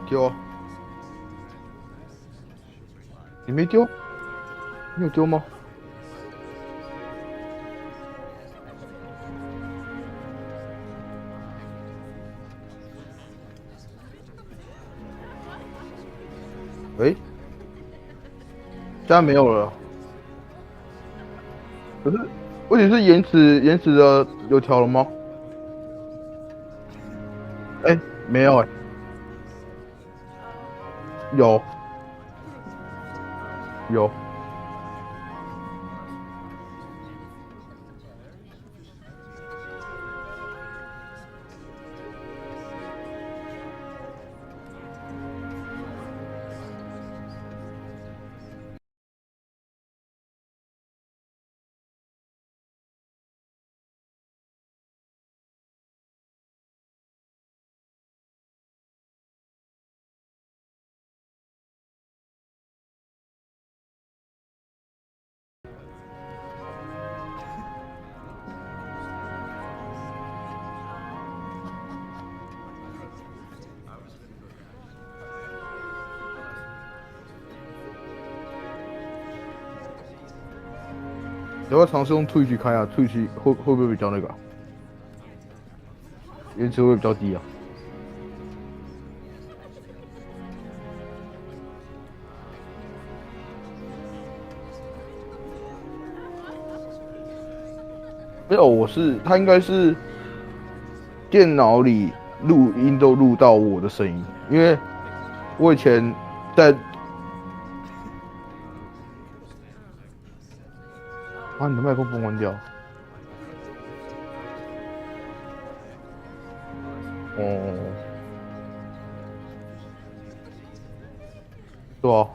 丢啊！你没丢？你有丢吗？喂，现在没有了。可是问题是延迟的有调了吗？哎，没有哎，有有。要不要尝试用 Twitch 开啊？Twitch 会不会比较那个啊延迟会比较低啊？没有，他应该是电脑里录音都录到我的声音，因为我以前在把你的麦克风关掉。哦，对啊。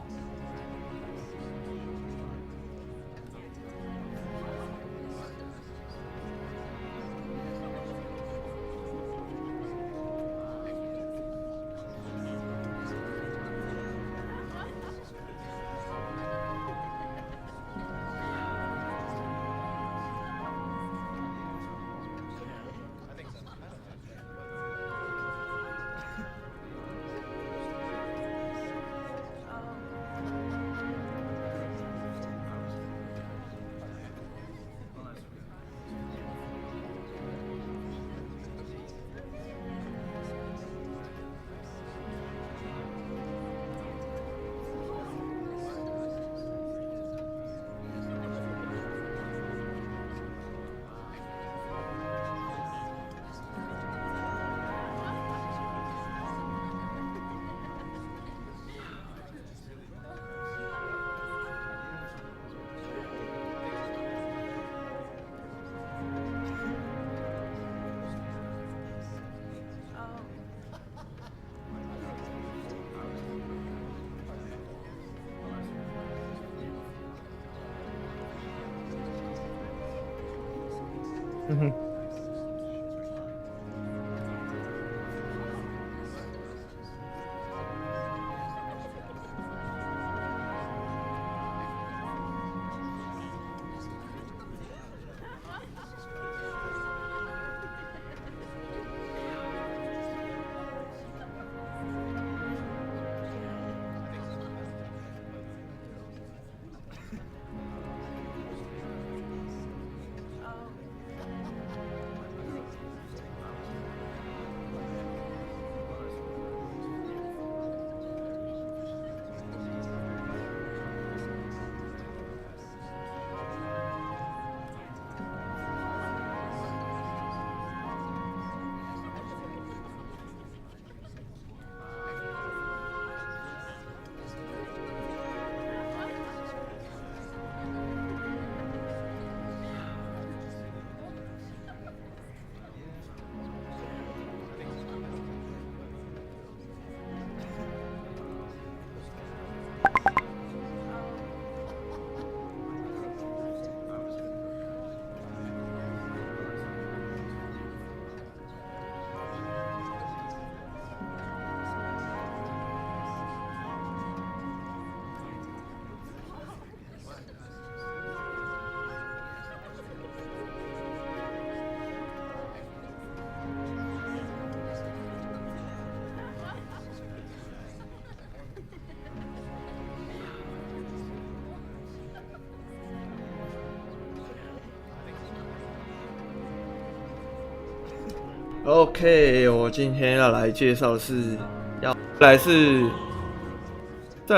OK， 我今天要来介绍再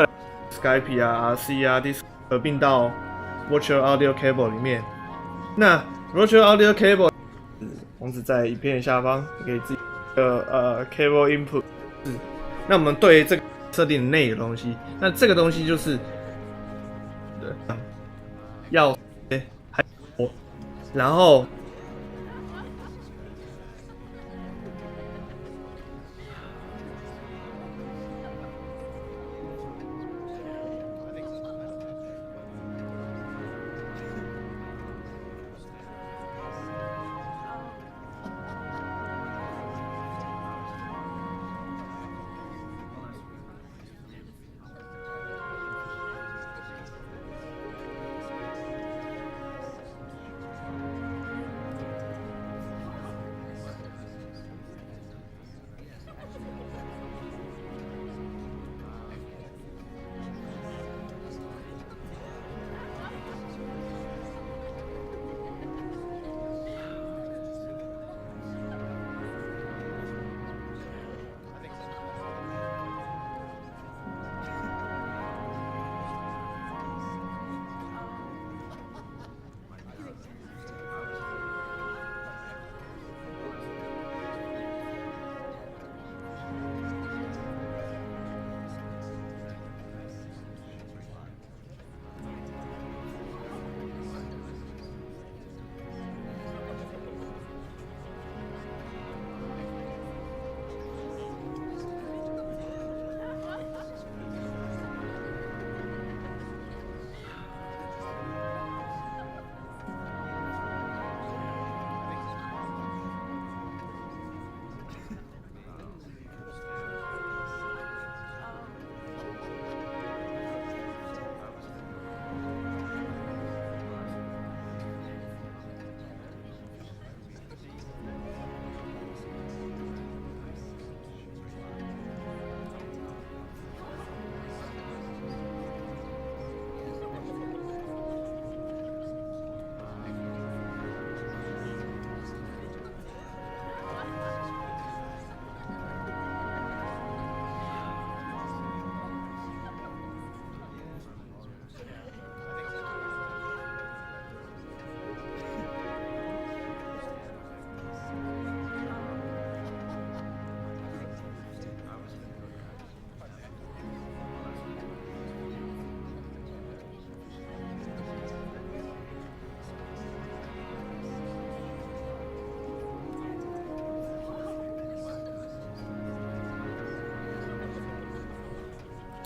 来 Skype 啊、RC 啊、Disc 合并到 Virtual Audio Cable 里面。那 Virtual Audio Cable 网址在影片下方，你可以自己Cable Input。那我们对这个设定的内的东西，那这个东西就是要然后。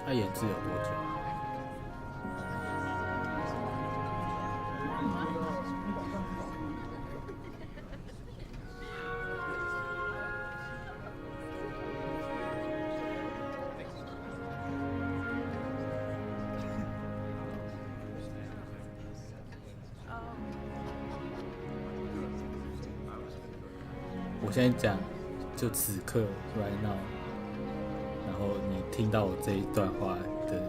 它演制有多久？我现在讲，就此刻 right now。然后你听到我这一段话的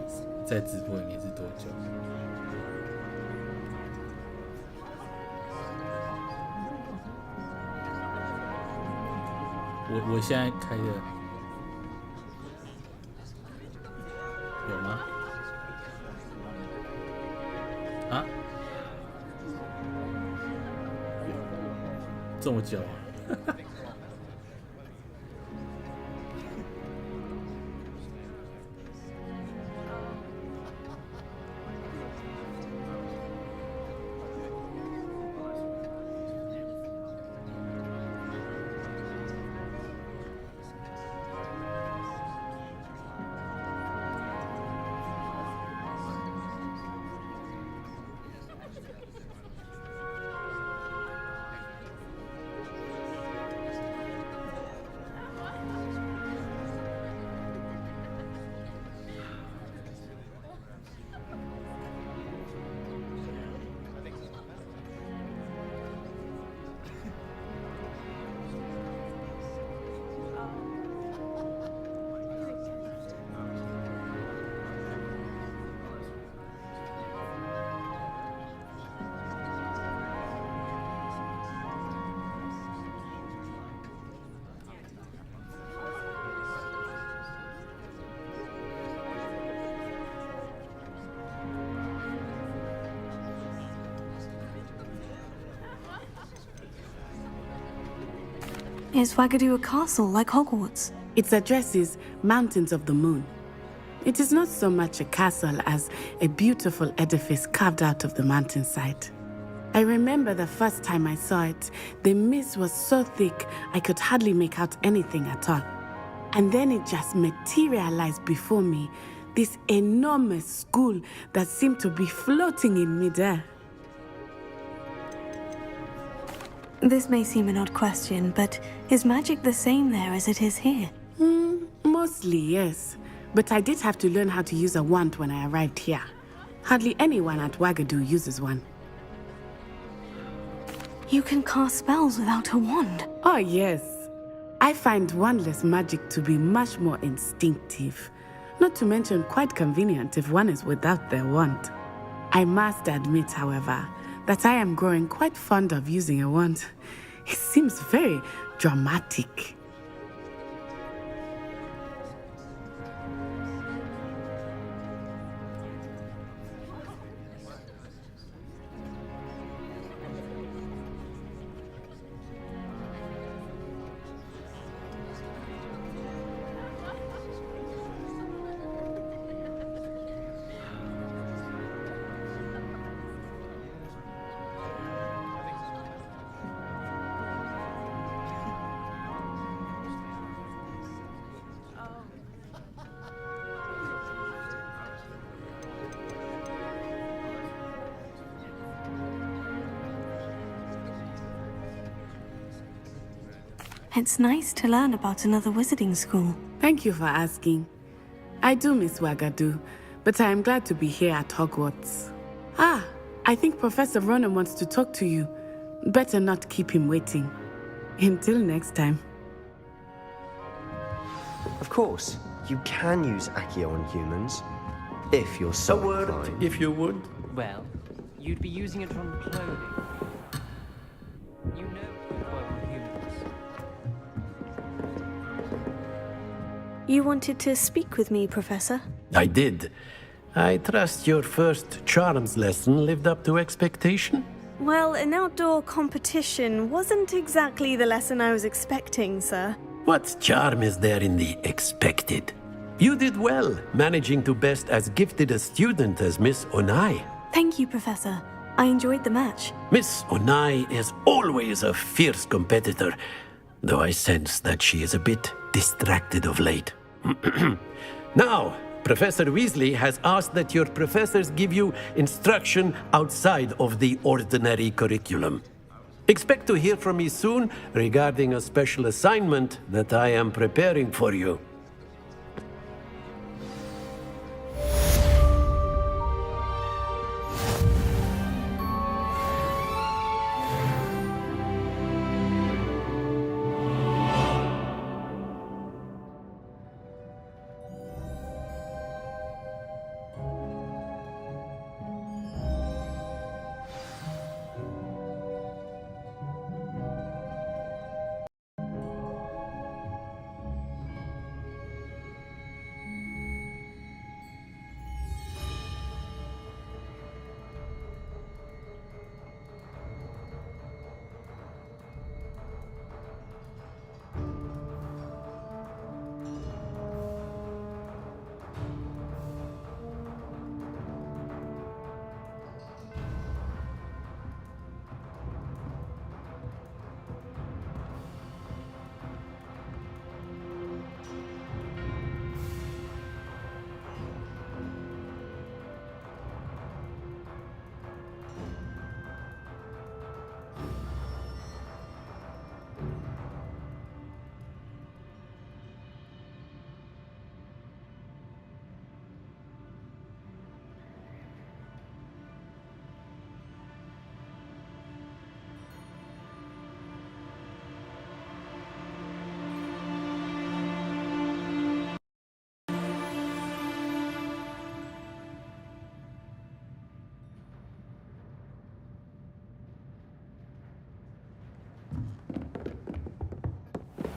在直播里面是多久？我现在开的有吗？啊？这么久啊？ Is Wagadu a castle like Hogwarts? Its address is Mountains of the Moon. It is not so much a castle as a beautiful edifice carved out of the mountainside. I remember the first time I saw it, the mist was so thick I could hardly make out anything at all. And then it just materialized before me, this enormous school that seemed to be floating in midair. This may seem an odd question, but is magic the same there as it is here? Mostly, yes. But I did have to learn how to use a wand when I arrived here. Hardly anyone at Wagadu uses one. You can cast spells without a wand. Oh, yes. I find wandless magic to be much more instinctive. Not to mention quite convenient if one is without their wand. I must admit, however, that I am growing quite fond of using a wand. It seems very dramatic. It's nice to learn about another wizarding school. Thank you for asking. I do miss Wagadu, but I am glad to be here at Hogwarts. I think Professor Ronan wants to talk to you. Better not keep him waiting. Until next time. Of course, you can use Accio on humans, if you're so A word, inclined. if you would. Well, you'd be using it on clothing. You know it would work on humans. You wanted to speak with me, Professor? I did. I trust your first charms lesson lived up to expectation? Well, an outdoor competition wasn't exactly the lesson I was expecting, sir. What charm is there in the expected? You did well, managing to best as gifted a student as Miss Onai. Thank you, Professor. I enjoyed the match. Miss Onai is always a fierce competitor, though I sense that she is a bit distracted of late. Now, Professor Weasley has asked that your professors give you instruction outside of the ordinary curriculum. Expect to hear from me soon regarding a special assignment that I am preparing for you.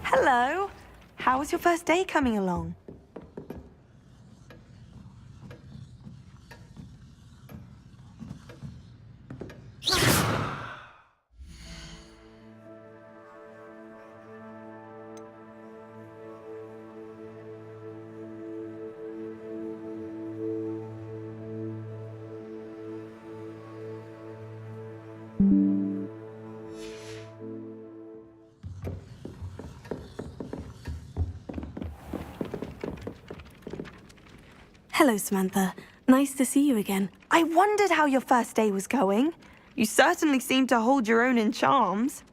Hello. How was your first day coming along? Hello, Samantha. Nice to see you again. I wondered how your first day was going. You certainly seem to hold your own in charms.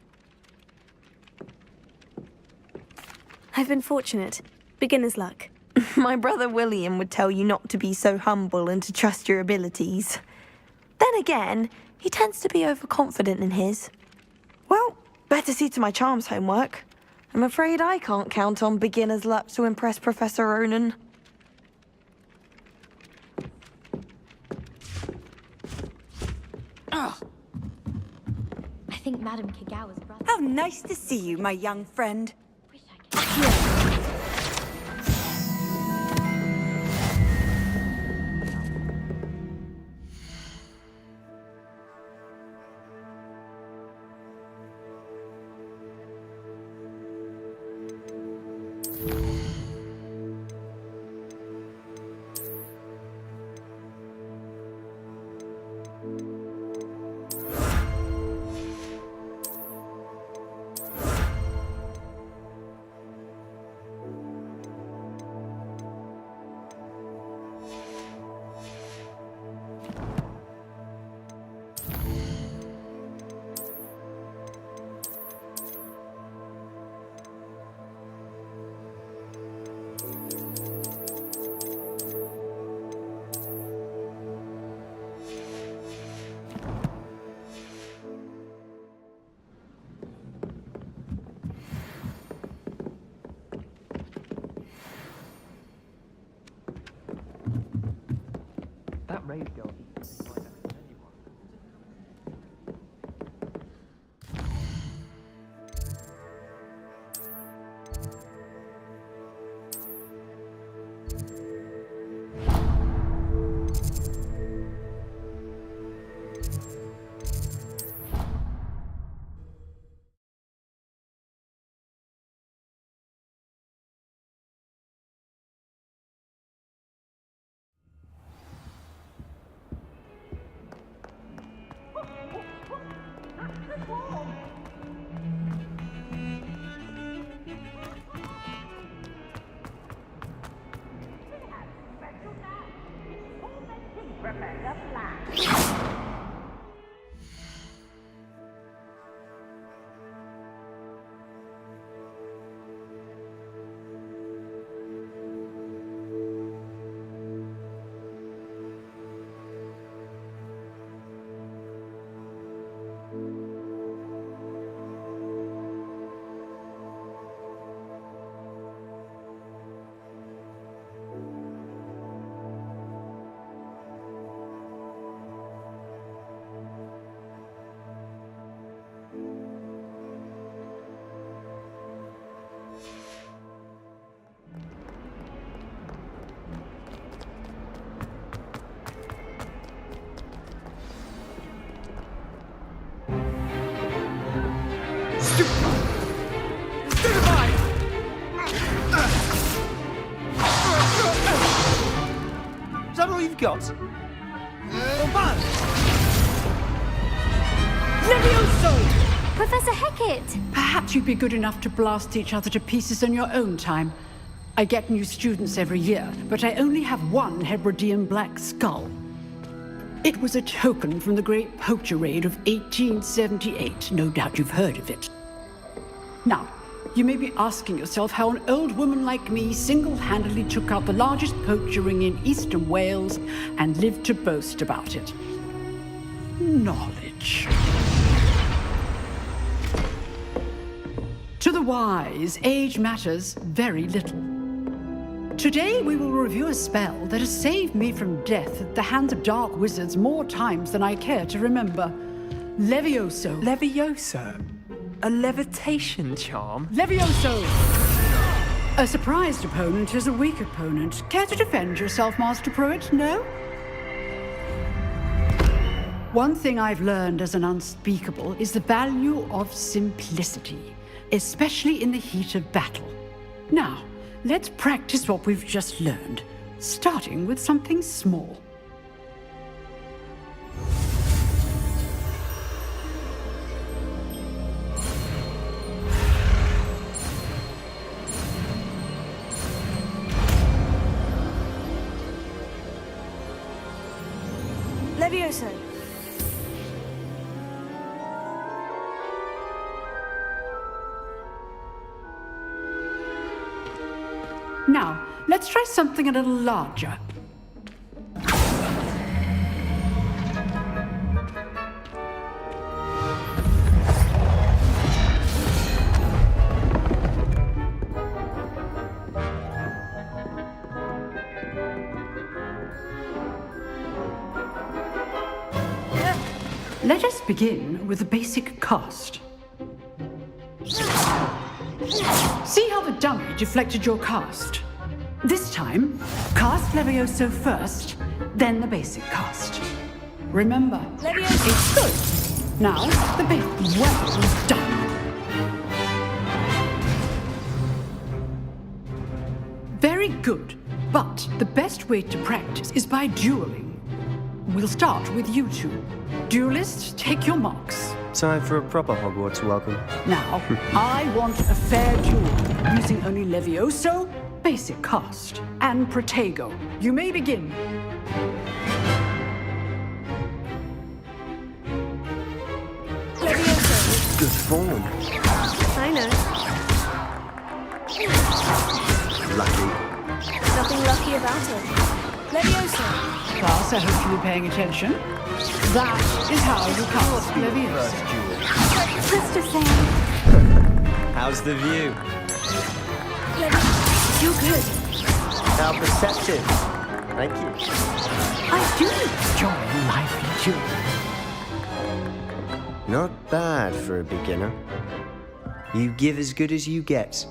I've been fortunate. Beginner's luck. My brother William would tell you not to be so humble and to trust your abilities. Then again, he tends to be overconfident in his. Well, better see to my charms homework. I'm afraid I can't count on beginner's luck to impress Professor Ronan. I think Madame Kagawa's brother. How nice to see you, my young friend. Wish I could. That raid girl. Is that all you've got? Levioso! Professor Hecat! Perhaps you'd be good enough to blast each other to pieces in your own time. I get new students every year, but I only have one Hebridean black skull. It was a token from the Great Poacher Raid of 1878. No doubt you've heard of it. Now, you may be asking yourself how an old woman like me single-handedly took out the largest poacher ring in eastern Wales and lived to boast about it. Knowledge. To the wise, age matters very little. Today we will review a spell that has saved me from death at the hands of dark wizards more times than I care to remember. Levioso. Levioso? A levitation charm? Levioso! A surprised opponent is a weak opponent. Care to defend yourself, Master Pruitt? No? One thing I've learned as an unspeakable is the value of simplicity, especially in the heat of battle. Now, let's practice what we've just learned, starting with something small. Levioso. Now, let's try something a little larger. Let us begin with the basic cast. See how the dummy deflected your cast? This time, cast Levioso first, then the basic cast. Remember, Levioso. it's good. Now, the basic well done. Very good, but the best way to practice is by dueling. We'll start with you two. Duelists, take your marks. Time for a proper Hogwarts welcome. Now, I want a fair duel, using only Levioso, basic cast, and Protego. You may begin. Levioso. Good form. I know. Lucky. Nothing lucky about it. Levioso. Class, I hope you'll be paying attention. That is how you cast Levioso. Mr. Sam. How's the view? Levioso. You're good. How perceptive. Thank you. I do enjoy lively dueling. Not bad for a beginner. You give as good as you get.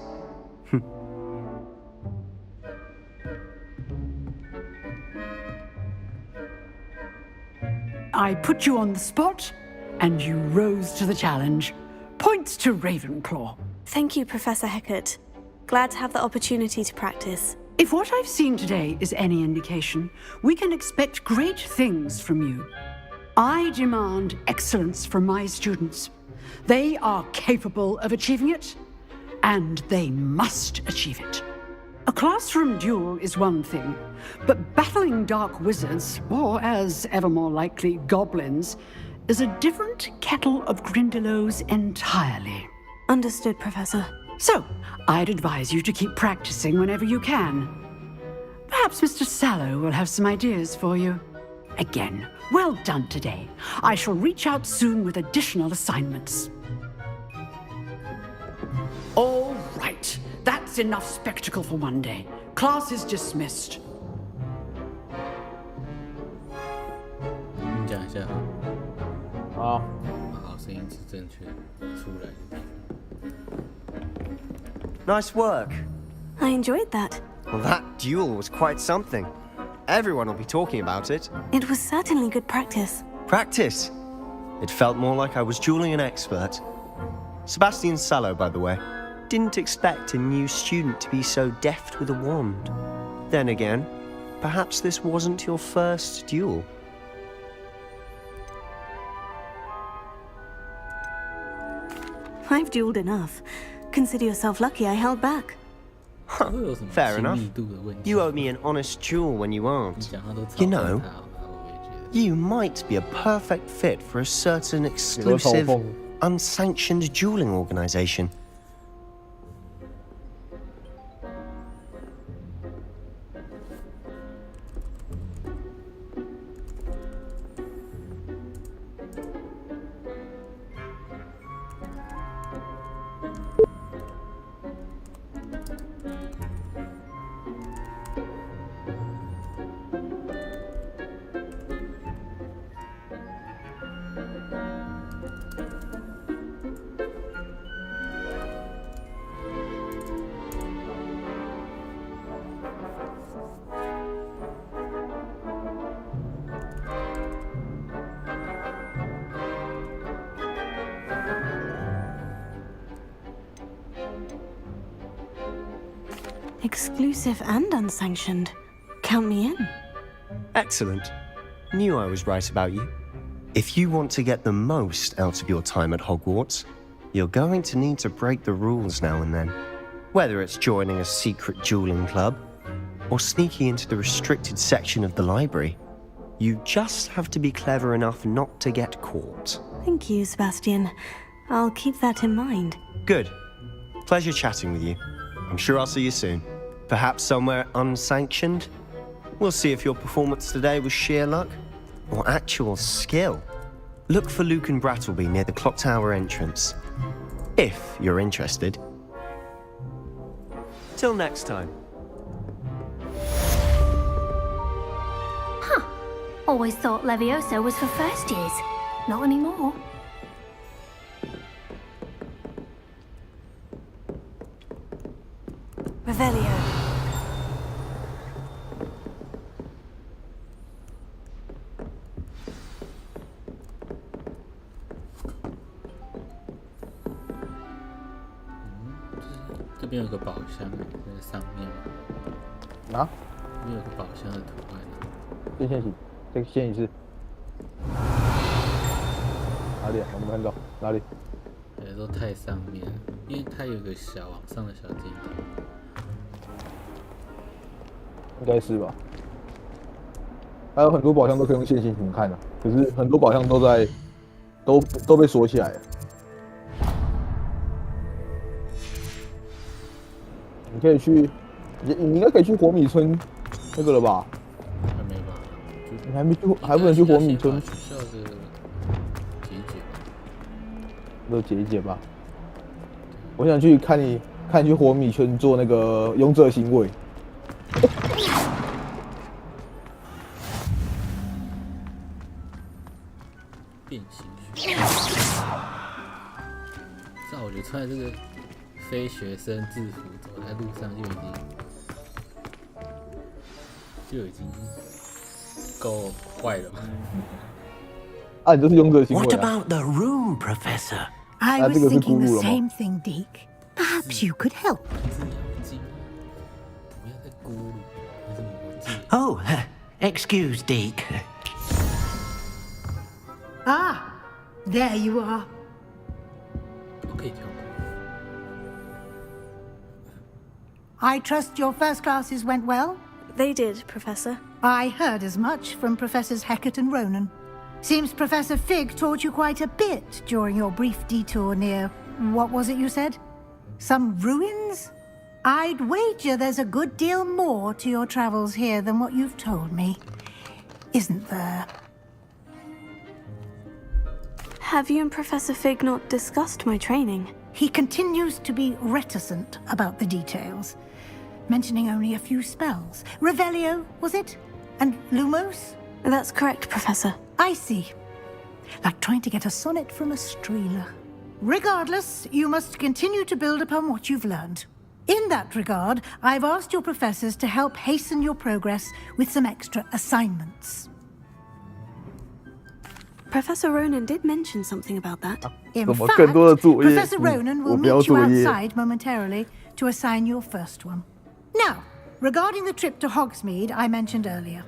I put you on the spot, and you rose to the challenge. Points to Ravenclaw. Thank you, Professor Hecat. Glad to have the opportunity to practice. If what I've seen today is any indication, we can expect great things from you. I demand excellence from my students. They are capable of achieving it, and they must achieve it. A classroom duel is one thing, but battling dark wizards, or as ever more likely, goblins, is a different kettle of Grindylows entirely. Understood, Professor. So, I'd advise you to keep practicing whenever you can. Perhaps Mr. Sallow will have some ideas for you. Again, well done today. I shall reach out soon with additional assignments. All right. That's enough spectacle for one day. Class is dismissed. 你讲一下。好。好，声音是正确出来的地Nice work. I enjoyed that. Well, that duel was quite something. Everyone will be talking about it. It was certainly good practice. Practice? It felt more like I was dueling an expert. Sebastian Sallow, by the way. Didn't expect a new student to be so deft with a wand. Then again, perhaps this wasn't your first duel. I've dueled enough. Consider yourself lucky I held back. Fair enough. You owe me an honest duel when you aren't. You know, you might be a perfect fit for a certain exclusive, unsanctioned dueling organization. Exclusive and unsanctioned. Count me in. Excellent. Knew I was right about you. If you want to get the most out of your time at Hogwarts, you're going to need to break the rules now and then. Whether it's joining a secret dueling club, or sneaking into the restricted section of the library. You just have to be clever enough not to get caught. Thank you, Sebastian. I'll keep that in mind. Good. Pleasure chatting with you. I'm sure I'll see you soon. Perhaps somewhere unsanctioned? We'll see if your performance today was sheer luck or actual skill. Look for Luke and Brattleby near the clock tower entrance. If you're interested. Till next time. Huh. Always thought Levioso was for first years. Not anymore. Revelio.这边有个宝箱，在上面嘛。啊？这边有个宝箱的图案。这个先一次。哪里？我没看到。哪里？都太上面了，因为它有个小往上的小箭头。应该是吧。还有很多宝箱都可以用线性屏看的，可是很多宝箱都被锁起来了。你可以去，你应该可以去火米村那个了吧？还没吧？你还没去，还不能去火米村。学校的解一解，都解一解吧。我想去看你去火米村做那个勇者行为。变形学。照我觉得穿这个非学生制服走在路上就已经够坏了吧？啊，你这是勇者行为 What 啊。 about the room, Professor? I 啊， was 这个是 thinking 咕噜 the 了吗？ same thing, Deke. Perhaps you could help. 不要再咕噜，那是魔戒。 Oh, excuse, Deke. Ah, there you are. 不可以跳过。 I trust your first classes went well? They did, Professor. I heard as much from Professors Hecat and Ronan. Seems Professor Fig taught you quite a bit during your brief detour near... what was it you said? Some ruins? I'd wager there's a good deal more to your travels here than what you've told me. Isn't there? Have you and Professor Fig not discussed my training? He continues to be reticent about the details, mentioning only a few spells. Revelio, was it? And Lumos? That's correct, Professor. I see. Like trying to get a sonnet from a streeler. Regardless, you must continue to build upon what you've learned. In that regard, I've asked your professors to help hasten your progress with some extra assignments. Professor Ronan did mention something about that. In fact, Professor Ronan will meet you outside momentarily to assign your first one. Now, regarding the trip to Hogsmeade I mentioned earlier,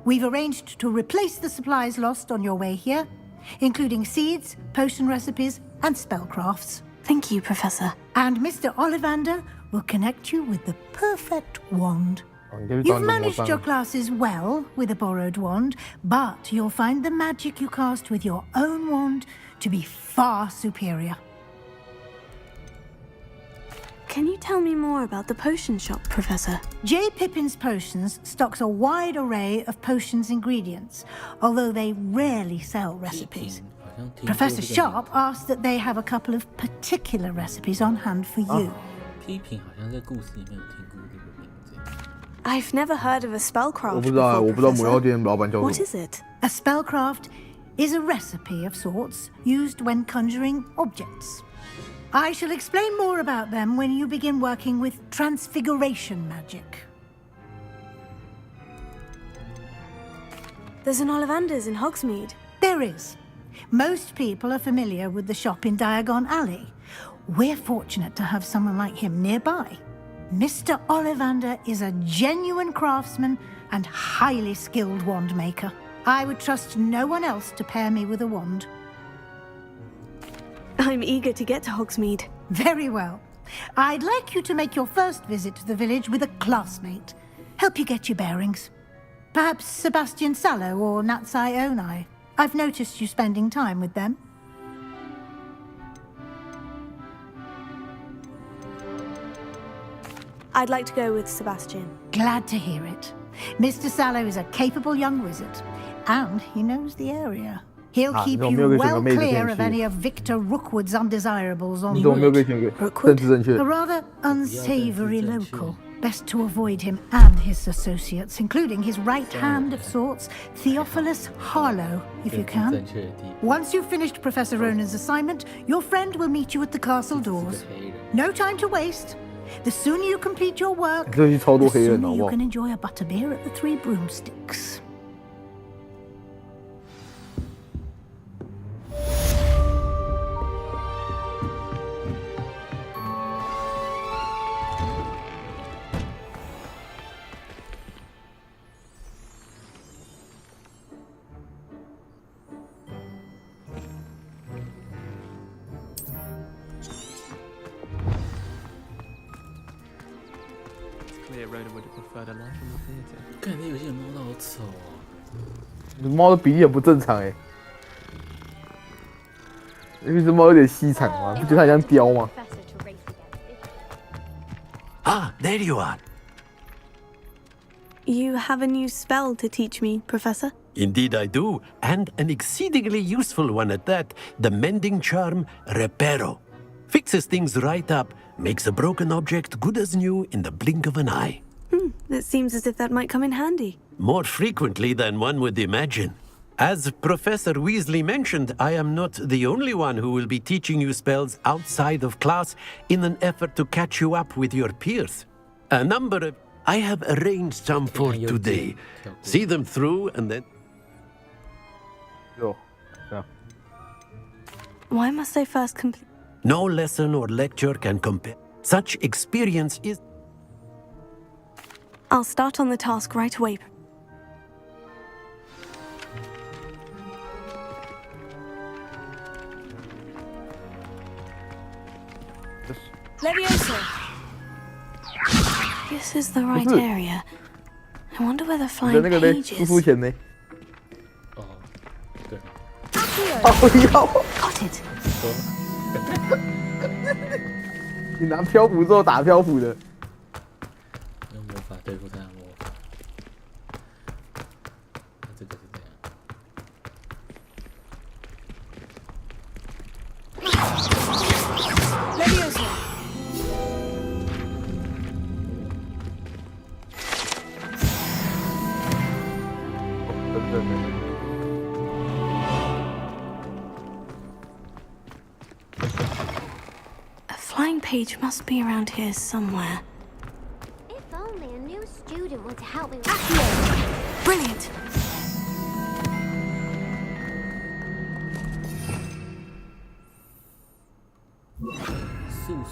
we've arranged to replace the supplies lost on your way here, including seeds, potion recipes, and spellcrafts. Thank you, Professor. And Mr. Ollivander will connect you with the perfect wand. You've managed your classes well with a borrowed wand, but you'll find the magic you cast with your own wand to be far superior. Can you tell me more about the potion shop, Professor? J. Pippin's Potions stocks a wide array of potions ingredients, although they rarely sell recipes. Professor Sharp asked that they have a couple of particular recipes on hand for you. 批评好像在故事里面有听过这个名字。 I've never heard of a spellcraft 我不知道， before, 我不知道 Professor. 魔药店老板叫什么。 What is it? A spellcraft is a recipe of sorts used when conjuring objects. I shall explain more about them when you begin working with transfiguration magic. There's an Ollivander's in Hogsmeade. There is. Most people are familiar with the shop in Diagon Alley. We're fortunate to have someone like him nearby. Mr. Ollivander is a genuine craftsman and highly skilled wand maker. I would trust no one else to pair me with a wand. I'm eager to get to Hogsmeade. Very well. I'd like you to make your first visit to the village with a classmate. Help you get your bearings. Perhaps Sebastian Sallow or Natsai Onai. I've noticed you spending time with them. I'd like to go with Sebastian. Glad to hear it. Mr. Sallow is a capable young wizard, and he knows the area. He'll keep you well clear of any of Victor Rookwood's undesirables on Rookwood? A rather unsavory local. Best to avoid him and his associates, including his right hand of sorts, Theophilus Harlow, if you can. Once you've finished Professor Ronan's assignment, your friend will meet you at the castle doors. No time to waste. The sooner you complete your work, the sooner you can enjoy a butterbeer at the Three Broomsticks. Rhoda would have preferred a life in the theatre. 看那游戏的猫都好丑哦。猫的比例也不正常哎，因为这猫有点稀长嘛，不觉得它像雕吗？ Ah, there you are. You have a new spell to teach me, Professor? Indeed I do, and an exceedingly useful one at that. The mending charm Reparo. Fixes things right up, makes a broken object good as new in the blink of an eye. It seems as if that might come in handy. More frequently than one would imagine. As Professor Weasley mentioned, I am not the only one who will be teaching you spells outside of class in an effort to catch you up with your peers. A number of... I have arranged some for today. See them through and then... Why must I first complete? No lesson or lecture can compare. Such experience is... I'll start on the task right away. Leviosa! This is the right area. I wonder where the flying page is. Oh, 对。Got it. 你拿漂浮咒打漂浮的。用魔法对付他的魔法。这个是这样。Leviosa! A flying page must be around here somewhere. If only a new student were to help me with Brilliant!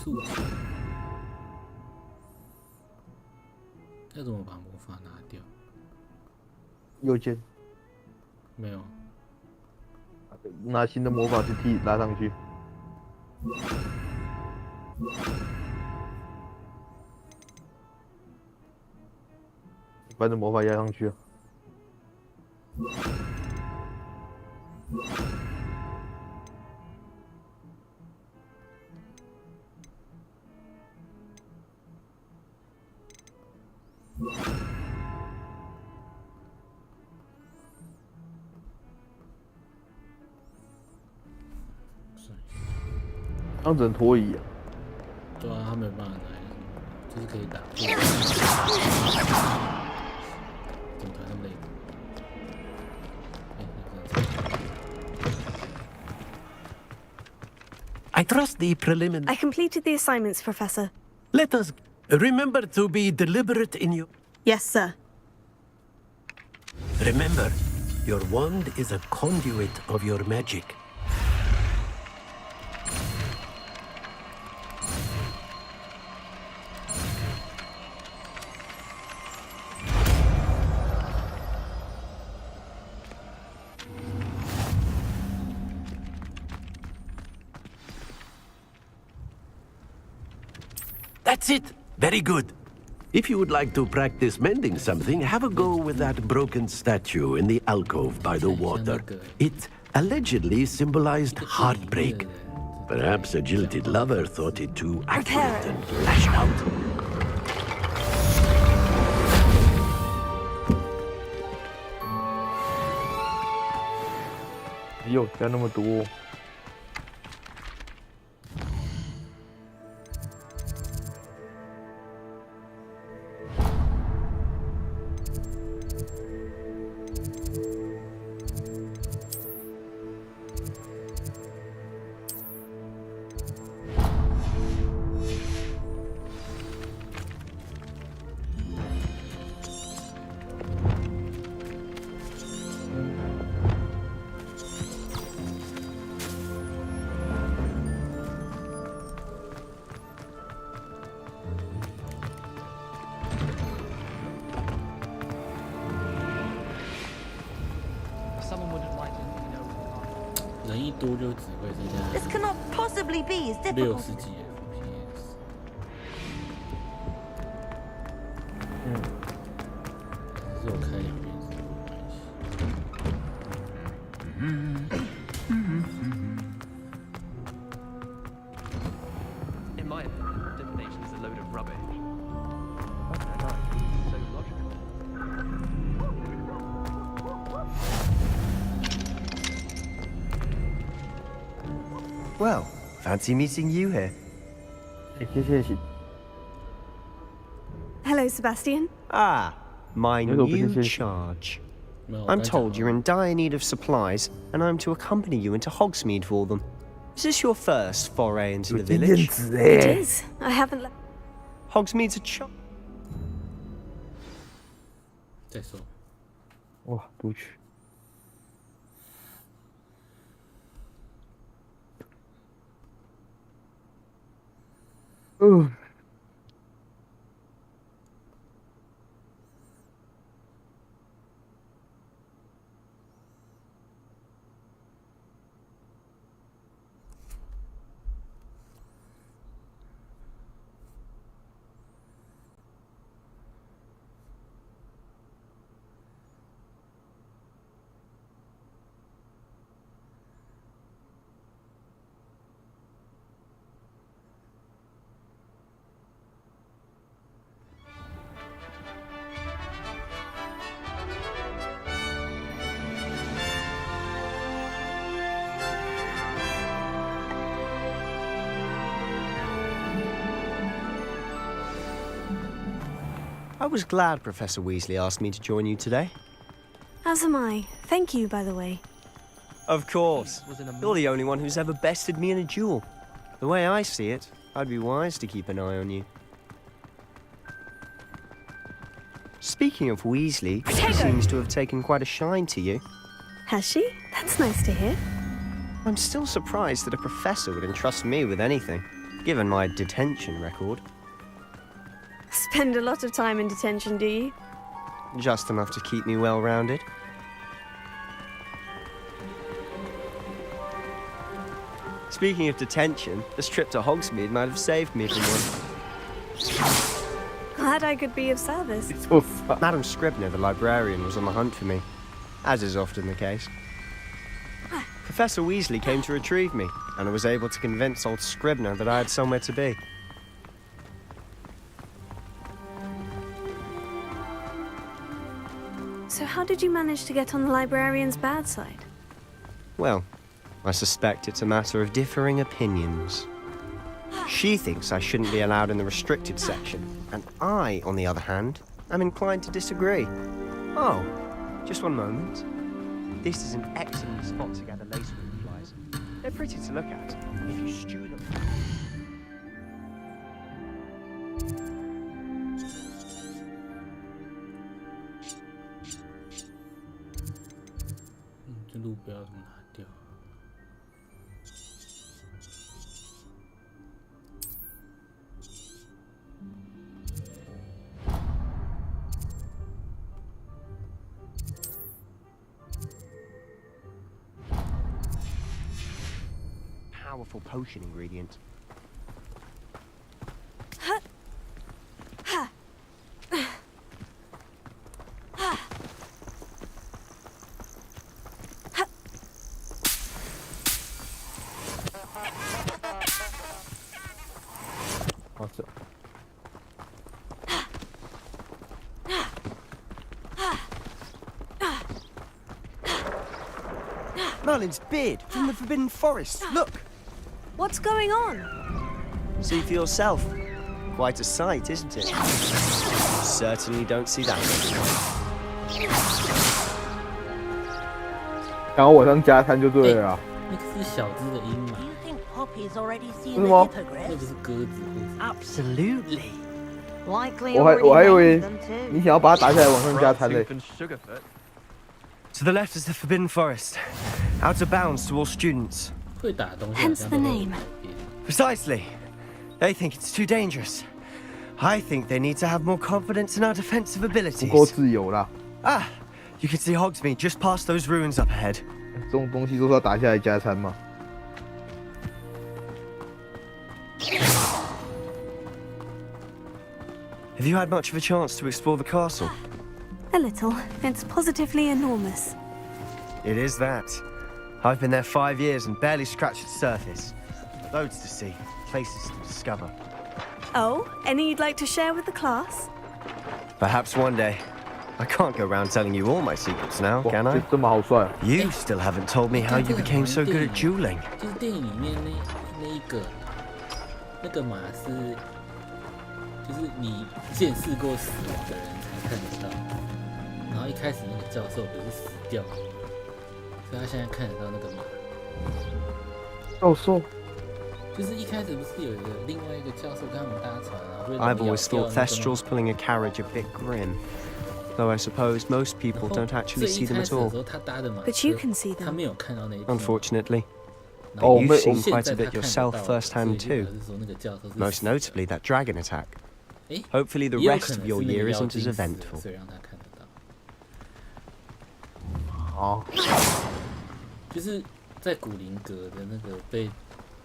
速要怎么把魔法拿掉？右键。没有。拿新的魔法去替拉上去。把这魔法压上去啊。他只能拖移啊。对啊，他没有办法拿，就是可以打。怎么团那么累？ I trust the preliminary. I completed the assignments, Professor. Let us remember to be deliberate in your... Yes, sir. Remember, your wand is a conduit of your magic. That's it. Very good. If you would like to practice mending something, have a go with that broken statue in the alcove by the water. It allegedly symbolized heartbreak. Perhaps a jilted lover thought it too accurate and lashed out.哟，不要那么多。Someone would have liked to know. 人一多就只会增加 This cannot possibly be as 60 difficult. 几 FPS。只是我开2遍是没关系。In my opinion, divination is a load of rubbish. So logical. Well, fancy meeting you here. 谢谢。 Hello, Sebastian. Ah, my Hello, new Princess. charge. I'm told you're in dire need of supplies, and I'm to accompany you into Hogsmeade for them. Is this your first foray into the village? It is. I haven't. Hogsmeade's a chop. 再说，哇，读取。I was glad Professor Weasley asked me to join you today. As am I. Thank you, by the way. Of course. You're the only one who's ever bested me in a duel. The way I see it, I'd be wise to keep an eye on you. Speaking of Weasley, she seems to have taken quite a shine to you. Has she? That's nice to hear. I'm still surprised that a professor would entrust me with anything, given my detention record. Spend a lot of time in detention, do you? Just enough to keep me well-rounded. Speaking of detention, this trip to Hogsmeade might have saved me from one. Glad I could be of service. Madam Scribner, the librarian, was on the hunt for me, as is often the case. Professor Weasley came to retrieve me, and I was able to convince old Scribner that I had somewhere to be. So how did you manage to get on the librarian's bad side? Well, I suspect it's a matter of differing opinions. She thinks I shouldn't be allowed in the restricted section, and I, on the other hand, am inclined to disagree. Oh, just one moment. This is an excellent spot to gather lacework flies. They're pretty to look at, if you stew them. Powerful potion ingredient. Merlin's beard from the Forbidden Forest. Look. What's going on? See for yourself. Quite a sight, isn't it? Certainly don't see that. 然后晚上加餐就对了啊。那个是小只的鹰嘛？ Poppy's already 是 seen 吗？ the 那不是鸽子。 Absolutely. Likely 我还以 already 为 made them too. 你想要把它打下来往上加餐嘞。 To the left is the Forbidden Forest. Out of bounds to all students. 会打的东西。 Hence the name. Precisely. They think it's too dangerous. I think they need to have more confidence in our defensive 不够 abilities. 自由啦， Ah, you can see Hogsmeade just past those ruins up ahead. 这种东西都是要打下来加餐嘛。 Have you had much of a chance to explore the castle? A little. It's positively enormous. It is that. I've been there 5 years and barely scratched the surface. Loads to see, places to discover. Oh, any you'd like to share with the class? Perhaps one day. I can't go around telling you all my secrets now, 哇， can 这 I? 这么好帅啊！ You still haven't told me how you became so good at dueling. 就是电影里面那一个，那个马是，就是你见识过死亡的人才看得到。然后一开始那个教授不是死掉了，所以他现在看得到那个马。教授，就是一开始不是有一个另外一个教授跟他们搭船啊？为了 I've 咬 always 掉 thought 那个 Thestral's pulling a carriage a bit grim. Though I suppose most people don't actually see them at all. But you can see 他 them. 没有看到那一只。 Unfortunately. 然后 You've 现 seen 在 quite a 他 bit 看得 yourself 到了 firsthand 所以 too. 就表示说那个教授是 Most 死的 notably that dragon attack. 诶 Hopefully the 也有 rest 可 of 能 your 是那个 year 妖 isn't 精 as 死了 eventful. 所以让他看得到。好，就是在古灵阁的那个被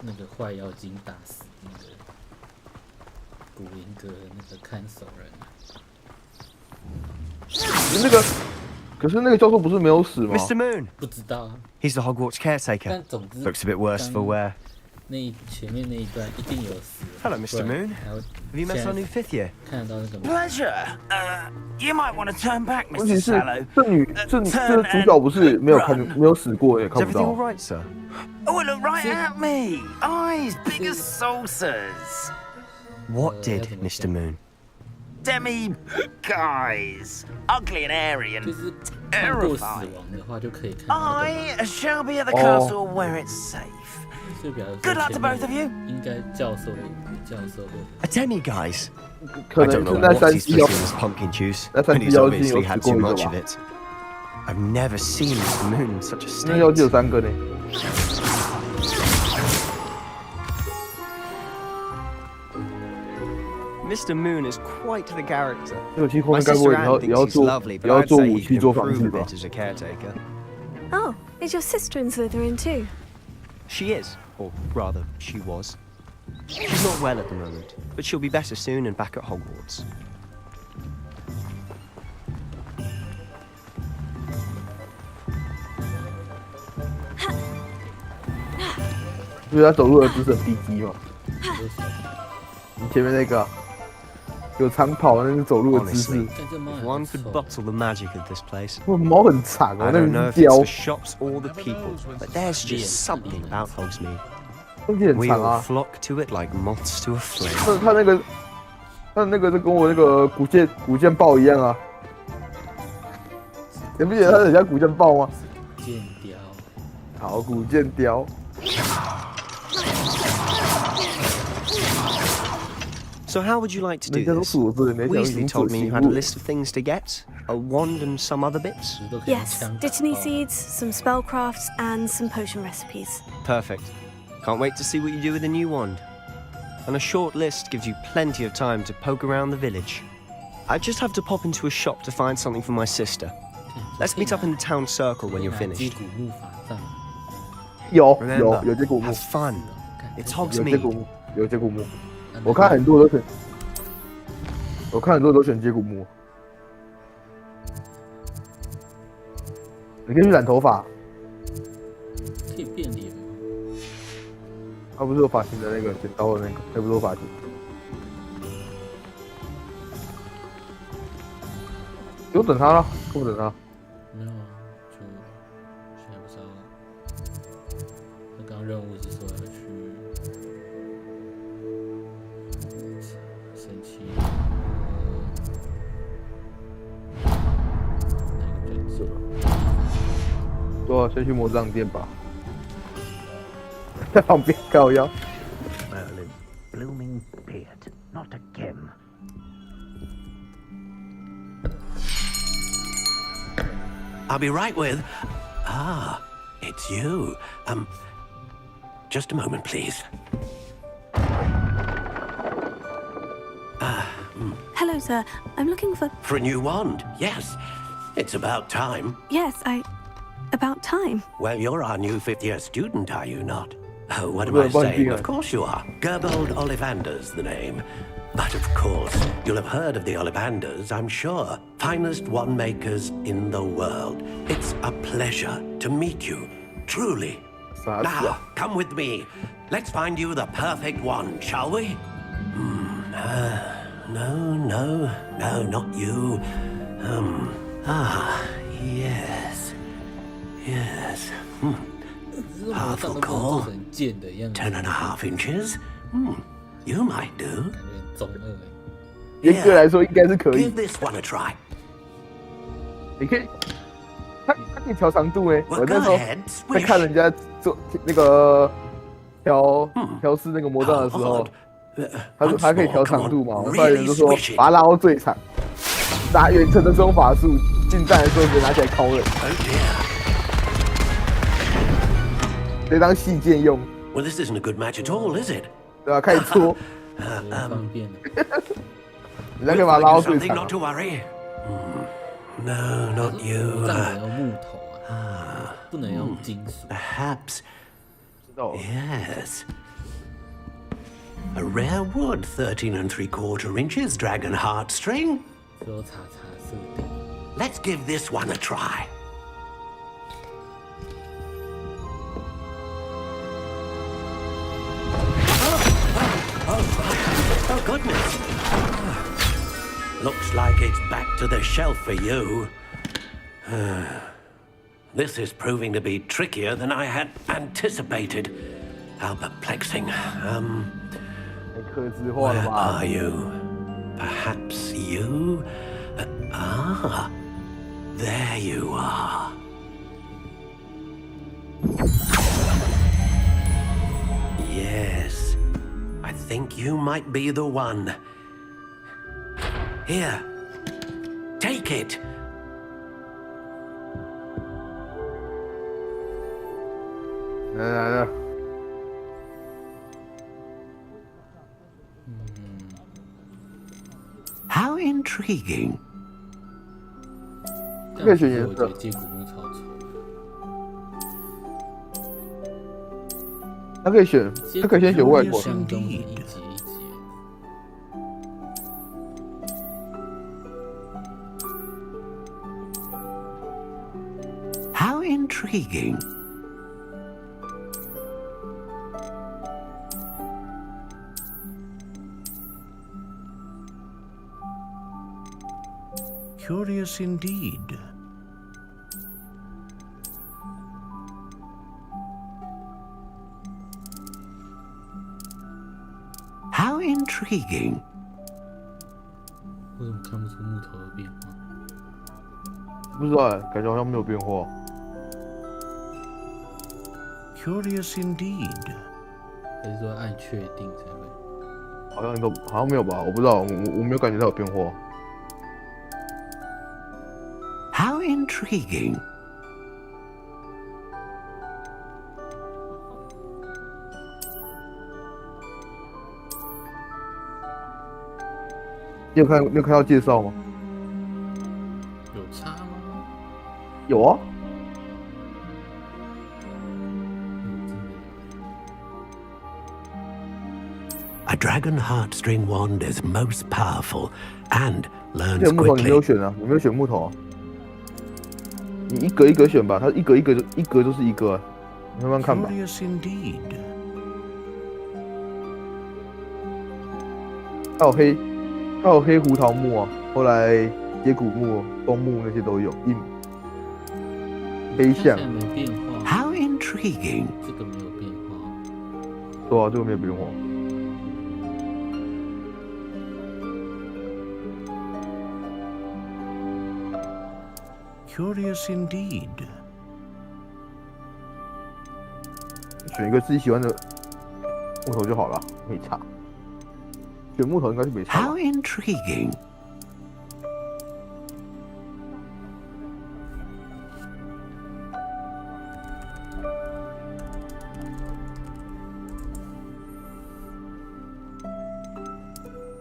那个坏妖精打死那个古灵阁的那个看守人。那个，可是那个教授不是没有死吗？ Mr. Moon. 不知道啊。 He's the Hogwarts caretaker. 但总之 Looks a bit worse for wear. 前面那一段一定有死。 Hello, Mr. Moon. Have you met our new fifth year? 看得到那个 Pleasure. You might want to turn back, 问题 Mr. 是 Sallow. 这主角不是没有死过也 Is 看不 everything all 到。 right, sir? Oh, look right at me. Eyes big as saucers. What did, Mr. Moon? Demi guys. Ugly and hairy and 就是看过死 terrifying. 亡的话就可以看到那个 I shall be at the castle where it's safe. 所以表示 Good luck to 前面 both of you. 应该教授会 A demi-guise? 可 I 能 don't know 是那 what 三 he's 只妖 putting in his pumpkin juice, 那三 but 只 he's 妖精有 obviously 死 had 过 too 一个 much 吧 of？it. I've never seen Mr. Moon in such a 那妖精有 state. 3个呢。 Mr. Moon is quite the character. 这个期后 My 面该不 sister 会 Anne 也要 thinks he's 做 lovely, 也 but 要 I'd 做 say 武 he 器 can 做房 improve 子 a 吧？ bit as a caretaker. Oh, is your sister in Slytherin too? She is, or rather, she was. She's not well at the moment, but she'll be better soon and back at Hogwarts. 因为他走路的姿势很低级嘛。你前面那个有长跑那个走路的姿势 Honestly,，if one could bottle the magic of this place. 我毛很长哦， I 那 don't know 个 if 是 it's 雕 the，shops or the people, but there's just something about Hogsmeade. 东西很 We 长 all 啊。 flock to it like moths to a flame. 他那个就跟我那个古剑豹一样啊。你不觉得他很像古剑豹吗？剑雕。好，古剑雕。 So how would you like to do 人家都 this? 是我这人，没想到已 Weasley 经 told 走 me you 行 had a 路。 list of things to get, a wand and some other bits. Yes, Dittany seeds, some spellcrafts, and some potion recipes. Perfect. Can't wait to see what you do with the new wand. And a short list gives you plenty of time to poke around the village. I just have to pop into a shop to find something for my sister. Let's meet up in the town circle when you're finished. 有 Remember, 有接古墓， have fun. It's 有接古 Hogsmeade. 墓，有接古墓。我看很多都选，我看很多都选接古墓。你可以去染头发，可以变脸吗？他不是有发型的那个剪刀的那个，那不是有发型。有等他了，不等他。没有啊，就现在不知道刚任务是说要去神奇哪个转折？对啊，先去魔杖店吧。在旁边靠腰。 Merlin, blooming beard, not again. I'll be right with. Ah, it's you. Just a moment, please. Hello, sir. I'm looking for. For a new wand, yes. It's about time. Yes, About time. Well, you're our new fifth-year student, are you not? Oh, what am I saying? Of course you are. Gerbold Ollivander's the name. But of course, you'll have heard of the Ollivanders, I'm sure. Finest wand makers in the world. It's a pleasure to meet you, truly. Now, come with me. Let's find you the perfect wand, shall we? No, not you. Yes. Powerful core. 10.5 inches. You might do. 严格来说应该是可以。 Give this one a try. 你可以，他可以调长度哎。我那时候在看人家做那个调试那个魔杖的时候，他说还可以调长度嘛。我发现就说把它拉到最长，拿远程的这种法术，近战的时候直接拿起来敲人。这当细剑用。 Well, this isn't a good match at all, is it? 对吧？开始搓。方便。人家可以把它拉到最 Something 长。 not to worry. No, not you. 杖得用木头啊，不能用金属。 Perhaps. Yes. A rare wood, 13 3/4 inches, dragon heartstring. 只有查设定。 Let's give this one a try. Oh, goodness. Looks like it's back to the shelf for you. This is proving to be trickier than I had anticipated. How perplexing. Where are you? Perhaps you? There you are. Yes. I think you might be the one. Here. Take it. How intriguing. 可以选颜色。接骨木超丑。他可以选，他可以先选外国。 How intriguing. Curious indeed. How intriguing. 为什么看不出木头的变化？不知道哎，感觉好像没有变化。 Curious indeed. 还是说按确定才会？好像没有吧？我不知道，我没有感觉到有变化。 How intriguing.你有看到介绍吗？有差吗？有啊。 A dragon heartstring wand is most powerful and 这 learns 个木头你没 quickly. 有选啊？你没有选木头啊？你一格一格选吧，它一格就是一个、啊，你慢慢看吧。 Curious indeed. 还有黑胡桃木啊，后来接骨木、枫木那些都有，黑象。没变化。 How intriguing. 这个没有变化。对啊，这个没有变化。Curious indeed. 选一个自己喜欢的木头就好了，没差。选木头应该是没差吧。 How intriguing.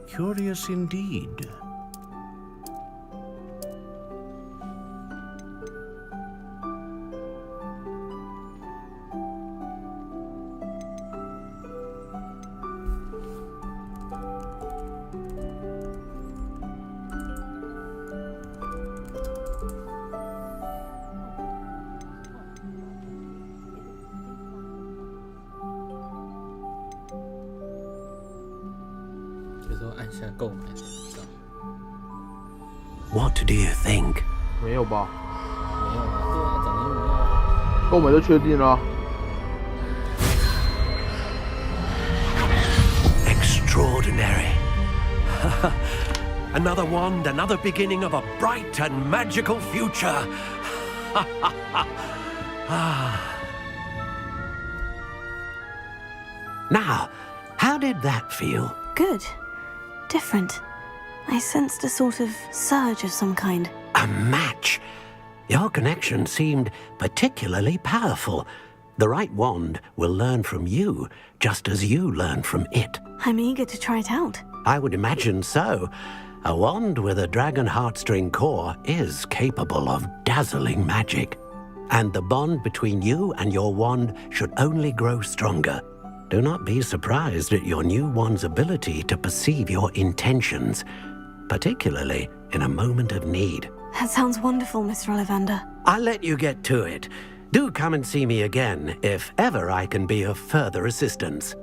Curious indeed. What do you think? 没有吧？没有啊，对啊，长得一模一样。购买就确定了。Extraordinary. Another wand, another beginning of a bright and magical future. Now, how did that feel? Good. Different. I sensed a sort of surge of some kind. A match. Your connection seemed particularly powerful. The right wand will learn from you, just as you learn from it. I'm eager to try it out. I would imagine so. A wand with a dragon heartstring core is capable of dazzling magic. And the bond between you and your wand should only grow stronger. Do not be surprised at your new wand's ability to perceive your intentions, particularly in a moment of need. That sounds wonderful, Mr. Ollivander. I'll let you get to it. Do come and see me again if ever I can be of further assistance.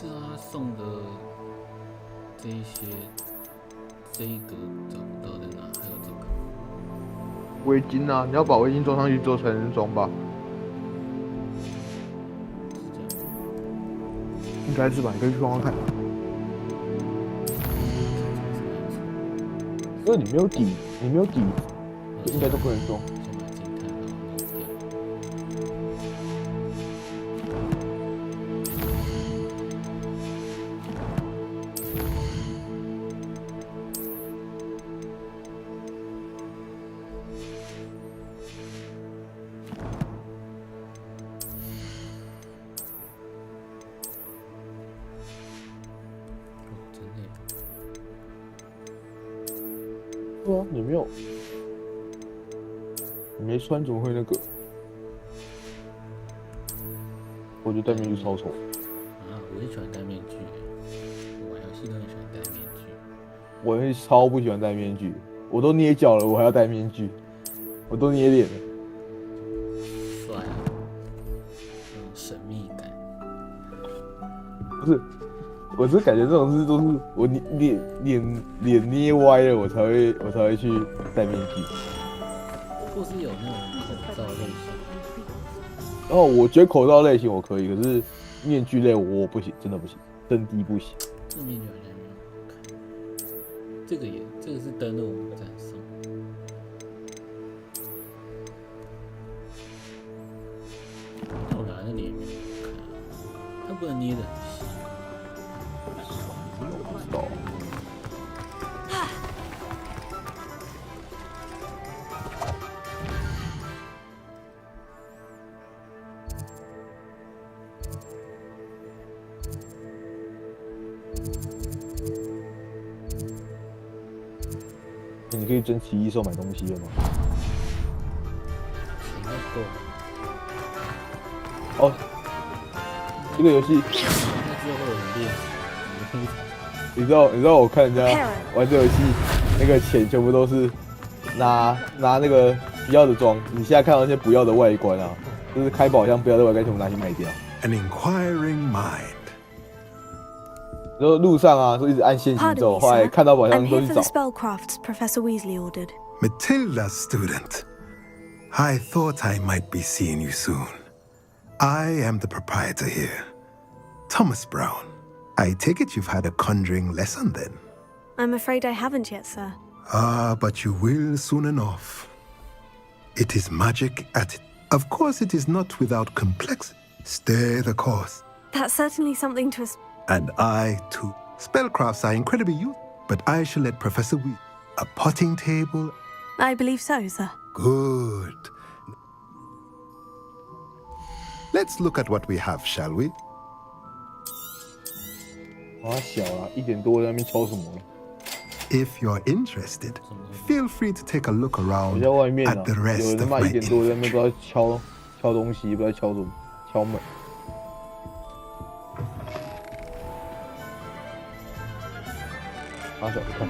这他送的这一些，这一个找不到在哪？还有这个围巾啊，你要把围巾装上去之后才能装吧？应该是吧，你可以去装装看。因为你没有底，应该都不能装。对啊，你没有，你没穿怎么会那个？我觉得戴面具超丑。啊，我也喜欢戴面具，我玩游戏都很喜欢戴面具。我也超不喜欢戴面具，我都捏脚了，我还要戴面具，我都捏脸了。帅啊，那种神秘感。不是。我是感觉这种事都是我脸捏歪了，我才会去戴面具。或是有那种口罩类型。哦，我觉得口罩类型我可以，可是面具类我不行，真的不行，真的不行。这面具好像没有好看。这个是登录网站上。能捏的很细。不知道。你可以争奇异兽买东西了吗？钱要够。哦，这个游戏，那之后会有人练。你知道我看人家玩这游戏，那个钱全部都是拿那个不要的装，你现在看到那些不要的外观啊，就是开宝箱不要的外观全部拿去卖掉。An inquiring mind. 然后路上啊，就一直按线行走，后来看到宝箱 I'm 都 here 去 for the 找。 spellcrafts Professor Weasley ordered. Matilda's student. I thought I might be seeing you soon. I am the proprietor here, Thomas Brown. I take it you've had a conjuring lesson then? I'm afraid I haven't yet, sir. Ah, but you will soon enough. It is magic at it. Of course, it is not without complexity. Stay the course. That's certainly something to And I, too. Spellcrafts are incredibly useful, but I shall let Professor Weasley. A potting table. I believe so, sir. Good. Let's look at what we have, shall we? 啊小啊，1点多在那边敲什么？ If you're interested, feel free to take a look 我 around 在外面啊 at the，有 rest 人 of 妈 my 1点多在那边不知道敲东西，不知道敲什么，敲门。阿小看。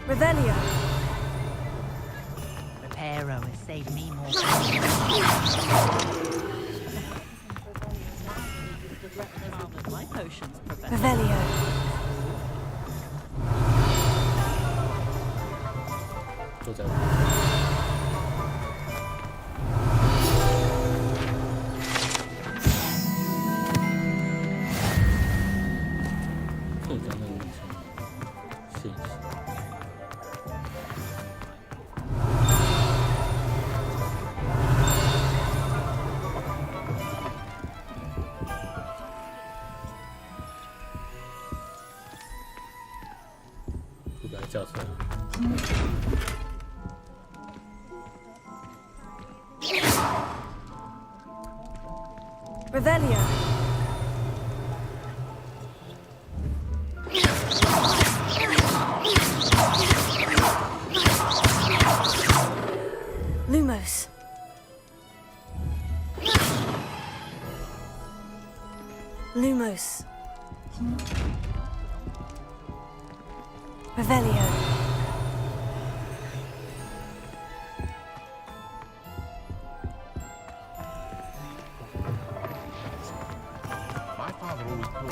Revelio. Reparo has saved me more. My potions, Professor. Revelio. 坐在。可以将那个女生现实。就把它叫出来。Revelio. Lumos. Lumos. Revelio. My father always told me.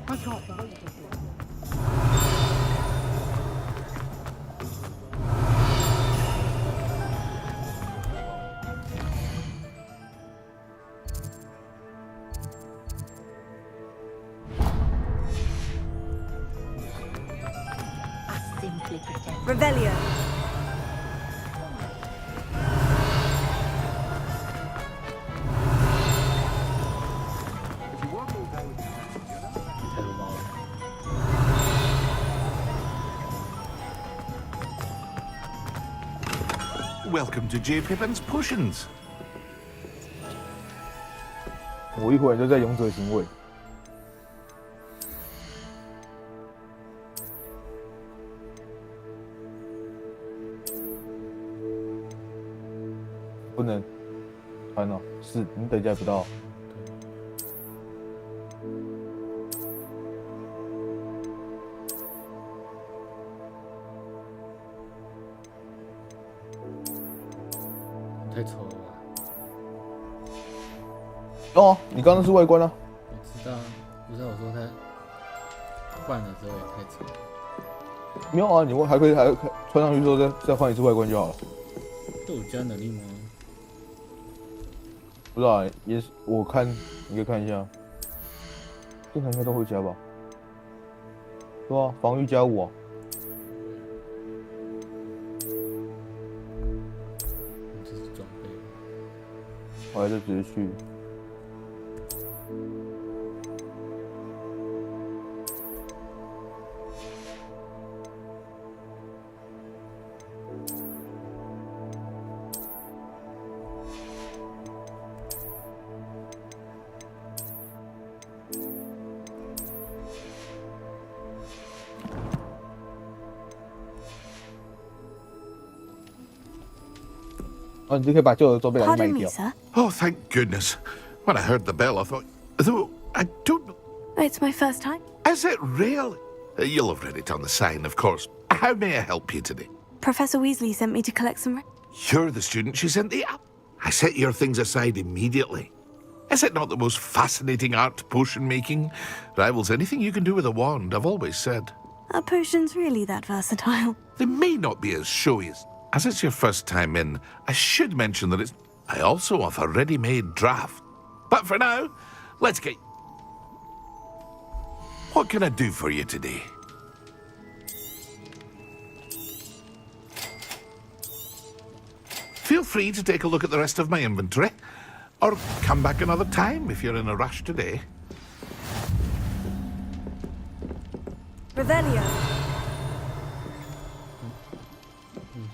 I can't believe it. Simply pretend. Revelio. If you work all day with your hands together, 太多猫了。 welcome to J. Pippin's Potions. 我一会儿就在勇者行为。不能穿哦，是你等价不到。太丑了吧？哦，你刚刚是外观啊？我知道啊，不是我说他换了之后也太丑了。没有啊，你还可以穿上去之后再换一次外观就好了。这有加能力吗？不知道、欸，也是我看，你可以看一下。正常应该都会加吧？对啊，防御加5啊。这是装备。我还在直续。哦，你就可以把旧的装备来卖 Pardon me, 掉。 sir. Oh, thank goodness. When I heard the bell, I thought... Though, I don't know... It's my first time. Is it really? You'll have read it on the sign, of course. How may I help you today? Professor Weasley sent me to collect some... You're the student she sent the... I set your things aside immediately. Is it not the most fascinating art potion making? Rivals anything you can do with a wand, I've always said. Are potions really that versatile? They may not be as showy as it's your first time in. I should mention that I also offer ready-made draft. But for now, let's get... What can I do for you today? Feel free to take a look at the rest of my inventory, or come back another time if you're in a rush today. Revelio.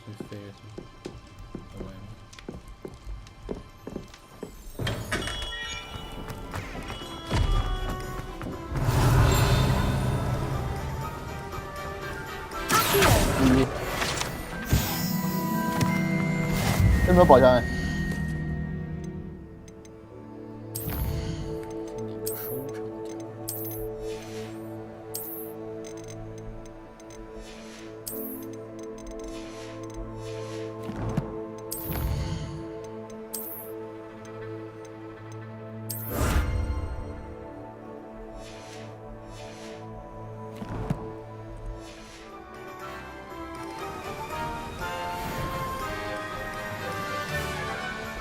是飞了什么？有没有宝箱哎？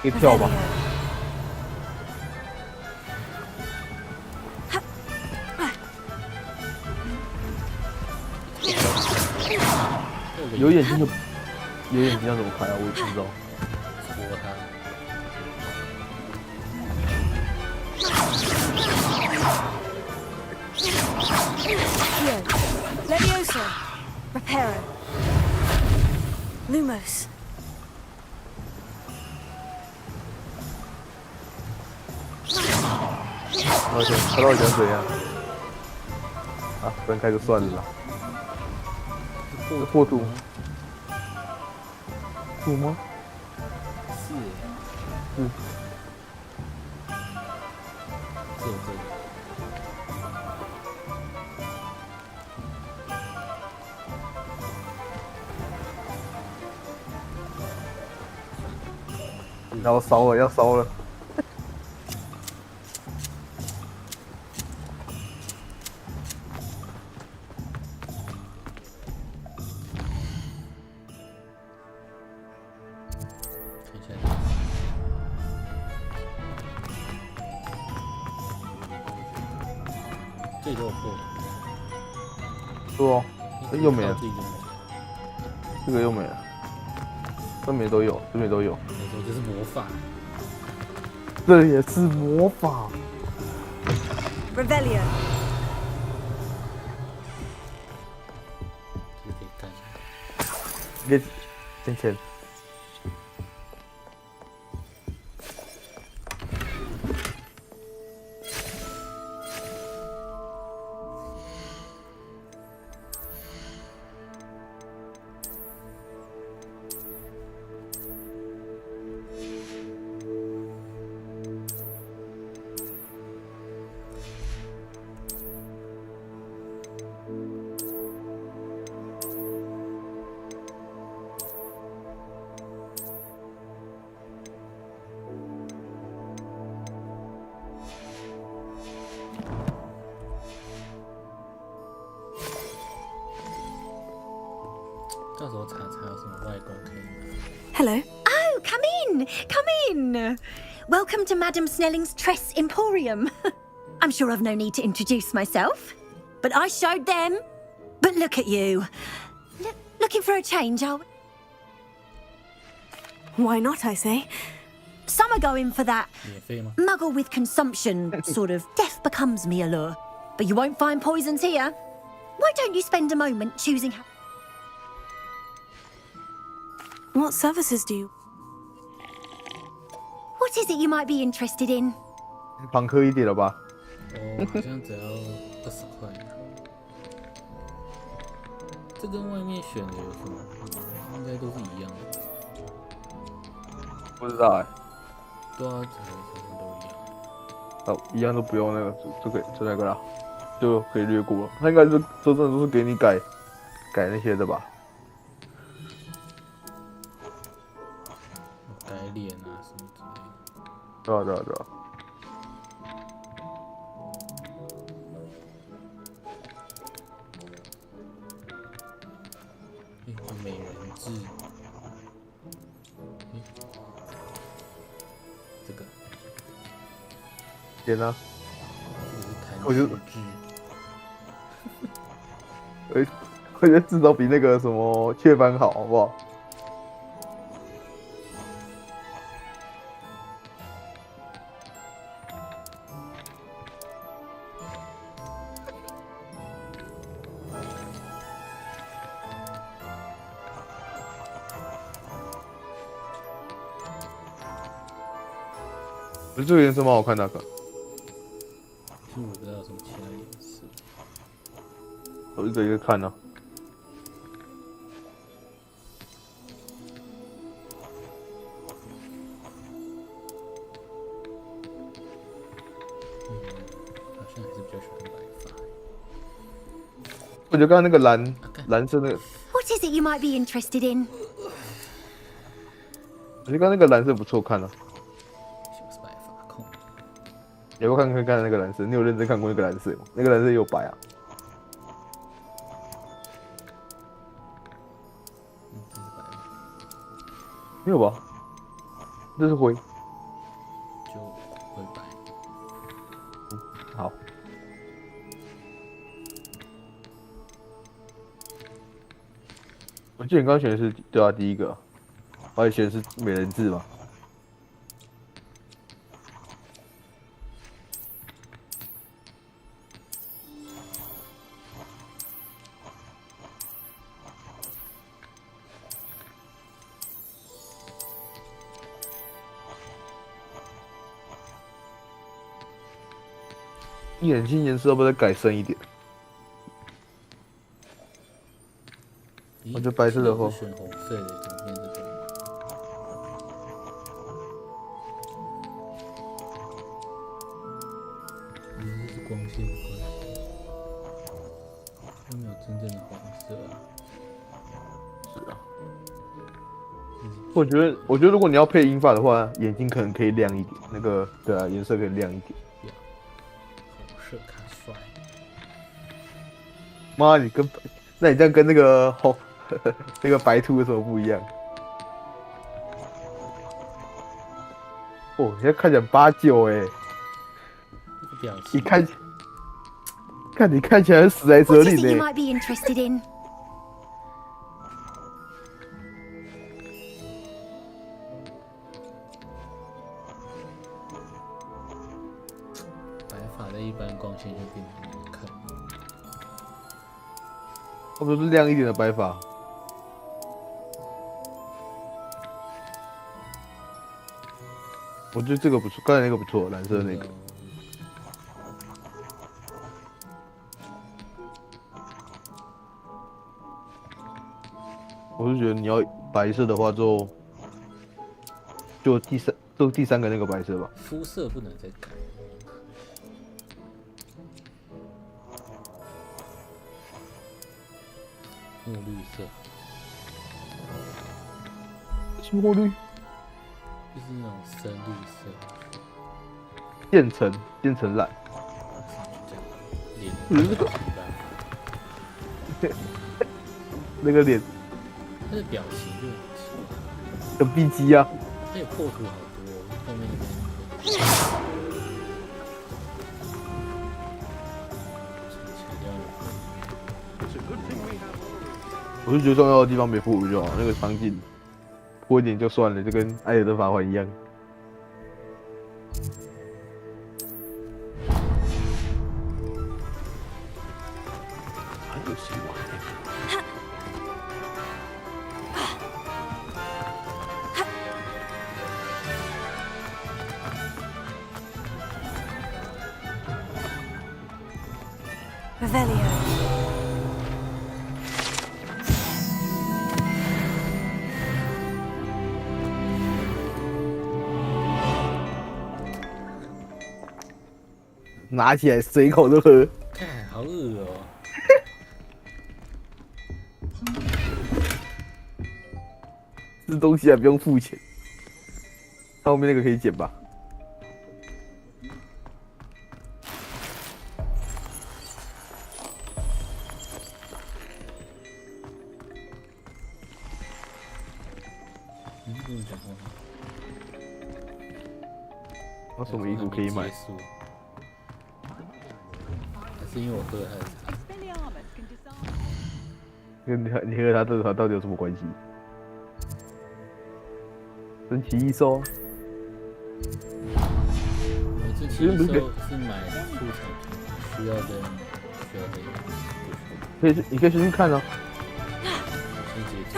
可以跳吧？有眼睛要怎么开啊？我也不知道。戳他。Leviosa. Reparo. Lumos. 看到想怎样？啊，分开就算了啦。破土？土吗？是。是。这个。要烧了，要烧了。这里都有破。对哦，又没了。这个又没了。这边都有，这边都有。没错，这是魔法。这也是魔法。Revelio。这可以看。给钱。到时候查查有什么外公可以拿。 Hello. Oh, come in, come in. Welcome to Madame Snelling's Tress Emporium. I'm sure I've no need to introduce myself, but I showed them. But look at you. Looking for a change, are we? Why not, I say? Some are going for that muggle with consumption, sort of death becomes me allure. But you won't find poisons here. Why don't you spend a moment choosing how... What services do you... What is it you might be interested in? 朋克一点了吧？哦，好像只要20块。这跟外面选的有什么？应该都是一样的。不知道哎。对啊，好像都一样。哦，一样都不用那个，就那个啦，就可以略过了。他应该是说真的都是给你改那些的吧？改脸啊什么之类的。对啊对啊对啊。美人痣，这个，点啊！我觉得，我觉得至少比那个什么雀斑好，好不好？我觉得这个颜色蛮好看的，其实我不知道有什么其他颜色。我一个一个看呢。好像还是比较喜欢白发。我觉得刚刚那个蓝色那个， What is it you might be interested in? 我觉得刚刚那个蓝色不错看啊。你要不要看那个蓝色？你有认真看过那个蓝色吗？那个蓝色也有白啊。没有吧？这是灰。就灰白。好。我记得你刚刚选的是对啊，第一个，我还选的是美人痣嘛。眼睛颜色要不要再改深一点？我觉得白色的话，选红色的，怎么变这种？这是光线的关系，它没有真正的黄色啊。是啊。我觉得如果你要配银发的话，眼睛可能可以亮一点，那个对啊，颜色可以亮一点。是看帅，妈，你这样跟那个那个白兔有什么不一样？哦，现在看起来89哎，你看起来史莱哲林哎。What is it you might be interested in? 一般光线就变得很难看。我不是亮一点的白发。我觉得这个不错，刚才那个不错，蓝色的那个。我是觉得你要白色的话就第三个那个白色吧。肤色不能再改。墨绿色。墨绿。就是那种深绿色。渐层蓝。那个脸。他的表情就很奇怪。很逼机啊。他有破图好多，后面那边。我是觉得重要的地方没铺就好，那个场景铺一点就算了，就跟艾尔登法环一样。Revelio. “拿起来随口就喝，看好恶哦。吃东西还不用付钱。后面那个可以捡吧？不用讲话。有什么衣服可以买？还是因为我喝了他的茶？你和他这个到底有什么关系？神奇异兽。我这奇异兽是买出场需要的，你可以先去看啊。先解决。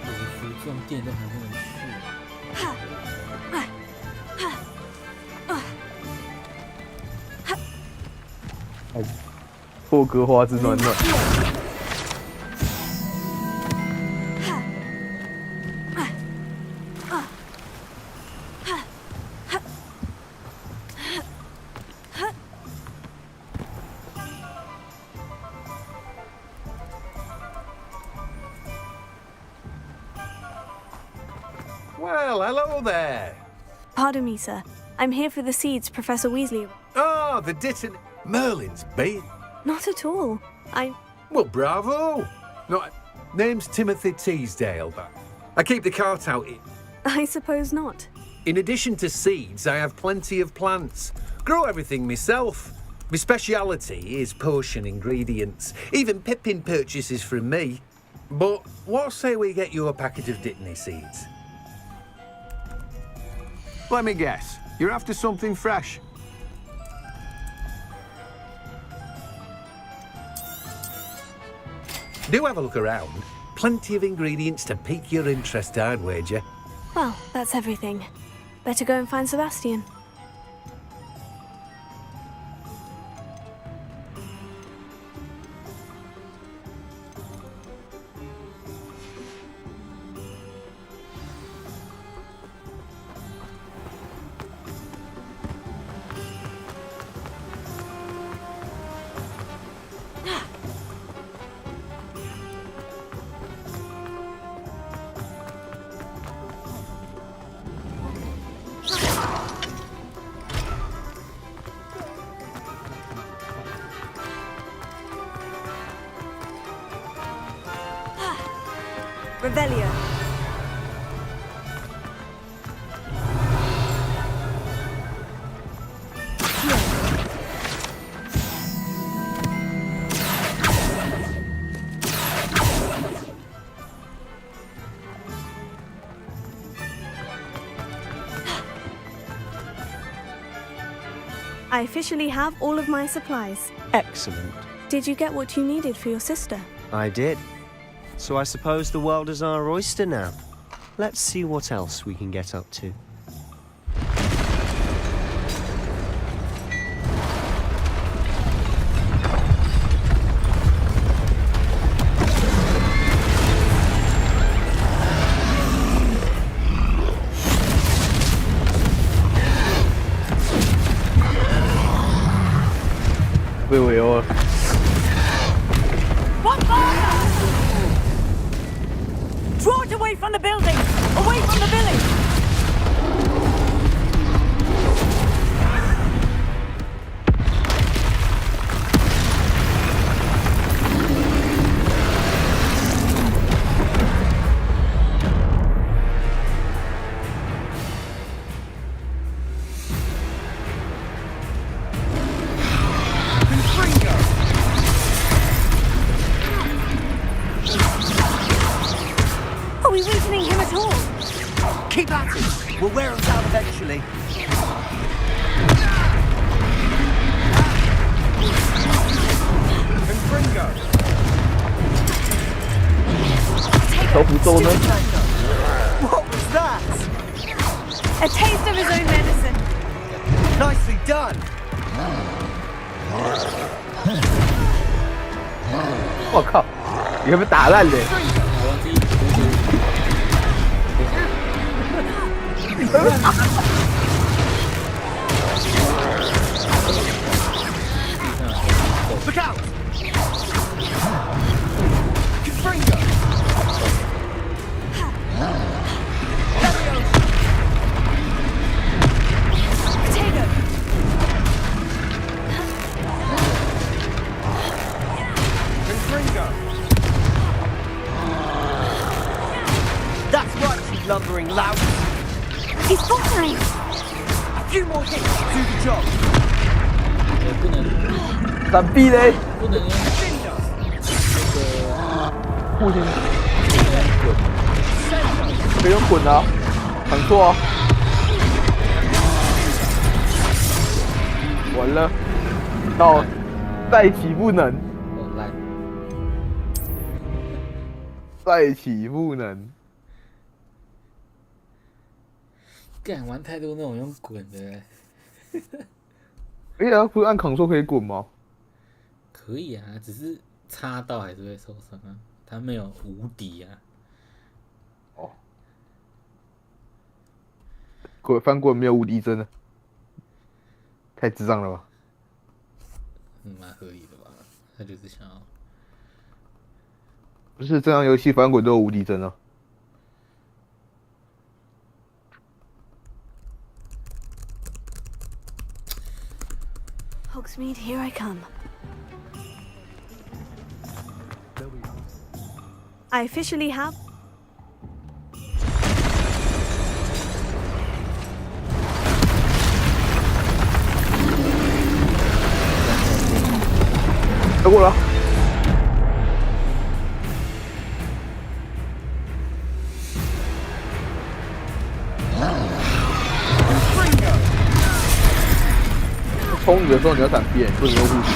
我的服装店都还不能去。霍格华兹暖暖。Well, hello there. Pardon me, sir. I'm here for the seeds Professor Weasley. Oh, the Ditton... Merlin's bait. Not at all. Well, bravo. No, name's Timothy Teasdale, but I keep the cart out. I suppose not. In addition to seeds, I have plenty of plants. Grow everything myself. My speciality is potion ingredients. Even Pippin purchases from me. But what say we get you a packet of Dittany seeds? Let me guess. You're after something fresh. Do have a look around. Plenty of ingredients to pique your interest, I'd wager. Well, that's everything. Better go and find Sebastian. Revelio. I officially have all of my supplies. Excellent. Did you get what you needed for your sister? I did. So I suppose the world is our oyster now. Let's see what else we can get up to. Draw it away from the building! Away from the village! we weakening him at all? Keep at it. We'll wear him down eventually. Confringo. 小虎咒呢？ What was that? A taste of his own medicine. Nicely done. 我靠，你还被打烂嘞！Look out! Confringo. Potato. Confringo. That's right, you lumbering lout. He's faltering. A few more hits to do the job. 闪避嘞！不能用护心，可以用滚啊，很错啊！完了，到再起不能，烂，再起不能。干玩太多那种用滚的。而且他不是按 Ctrl 可以滚吗？可以啊，只是插到还是会受伤啊。他没有无敌啊。哦，翻滚没有无敌真的，太智障了吧？蛮合理的吧？他就是想要。不是这样游戏翻滚都有无敌帧啊。Hogsmeade, here I come. I officially have. Đâu过了？冲你的时候你要闪避，不能用护体。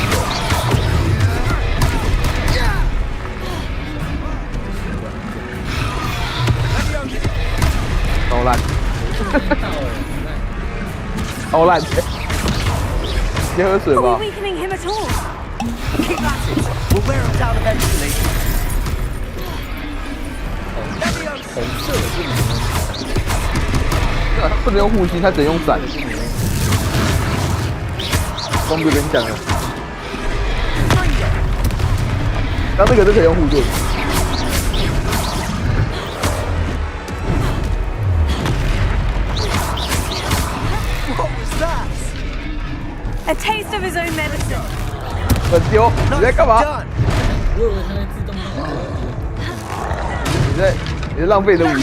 超烂，超烂，先喝水吧。 Weakening him at all. Keep at it. We'll wear him down eventually. 红色的是你他不能用护心，他只能用闪。光哥跟你讲了，刚那个就可以用护盾。 A taste of his own medicine. 很丢，你在干嘛？我以为它会自动你在浪费你的武器。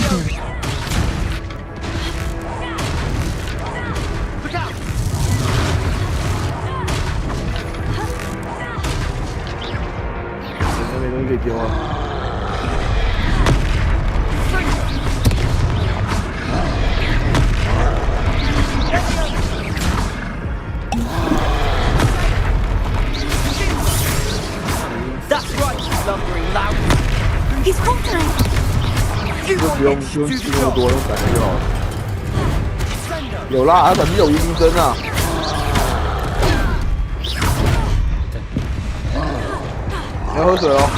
没东西可以丢啊。 That's right, you lumbering lout. He's faltering. 就不用那么多，用闪的就好了。有啦，他肯定有无敌帧啊。你要喝水哦。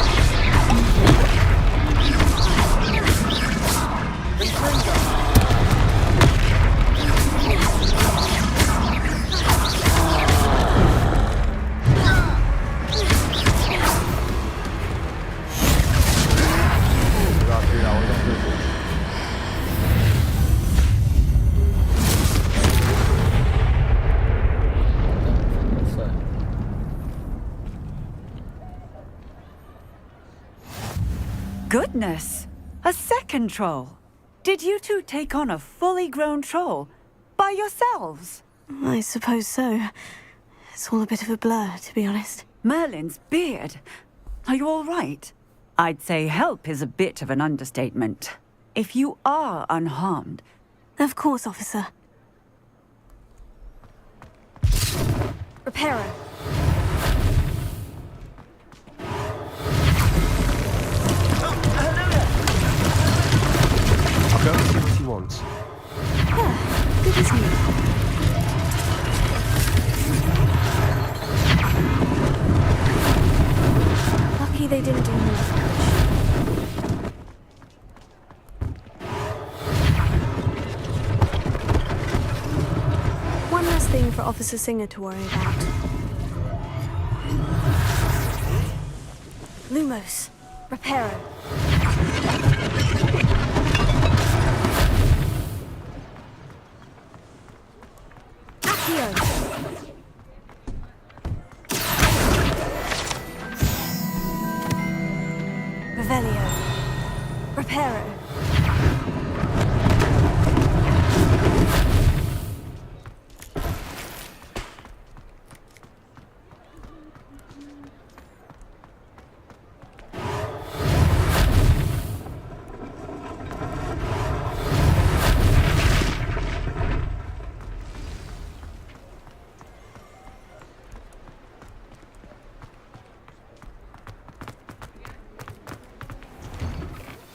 Goodness! A second troll! Did you two take on a fully grown troll? By yourselves? I suppose so. It's all a bit of a blur, to be honest. Merlin's beard. Are you all right? I'd say help is a bit of an understatement. if you are unharmed... Of course, officer. Reparo. I'll go and see what he wants. Ah, good as new. Lucky they didn't do more. One less thing for Officer Singer to worry about. Lumos. Reparo. Accio. Revelio. Reparo.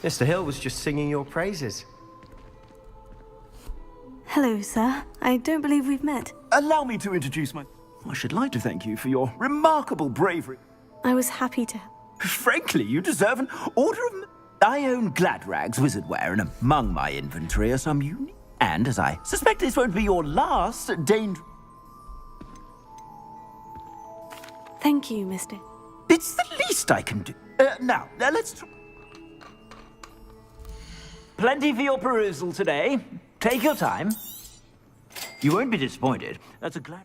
Mr. Hill was just singing your praises. Hello, sir. I don't believe we've met. Allow me to introduce my... I should like to thank you for your remarkable bravery. I was happy to... Frankly, you deserve an order of... I own Gladrag's wizardware, and among my inventory are some unique... And, as I suspect this won't be your last danger... Thank you, mister. It's the least I can do. Now, let's... Plenty for your perusal today. Take your time. You won't be disappointed. That's a glad...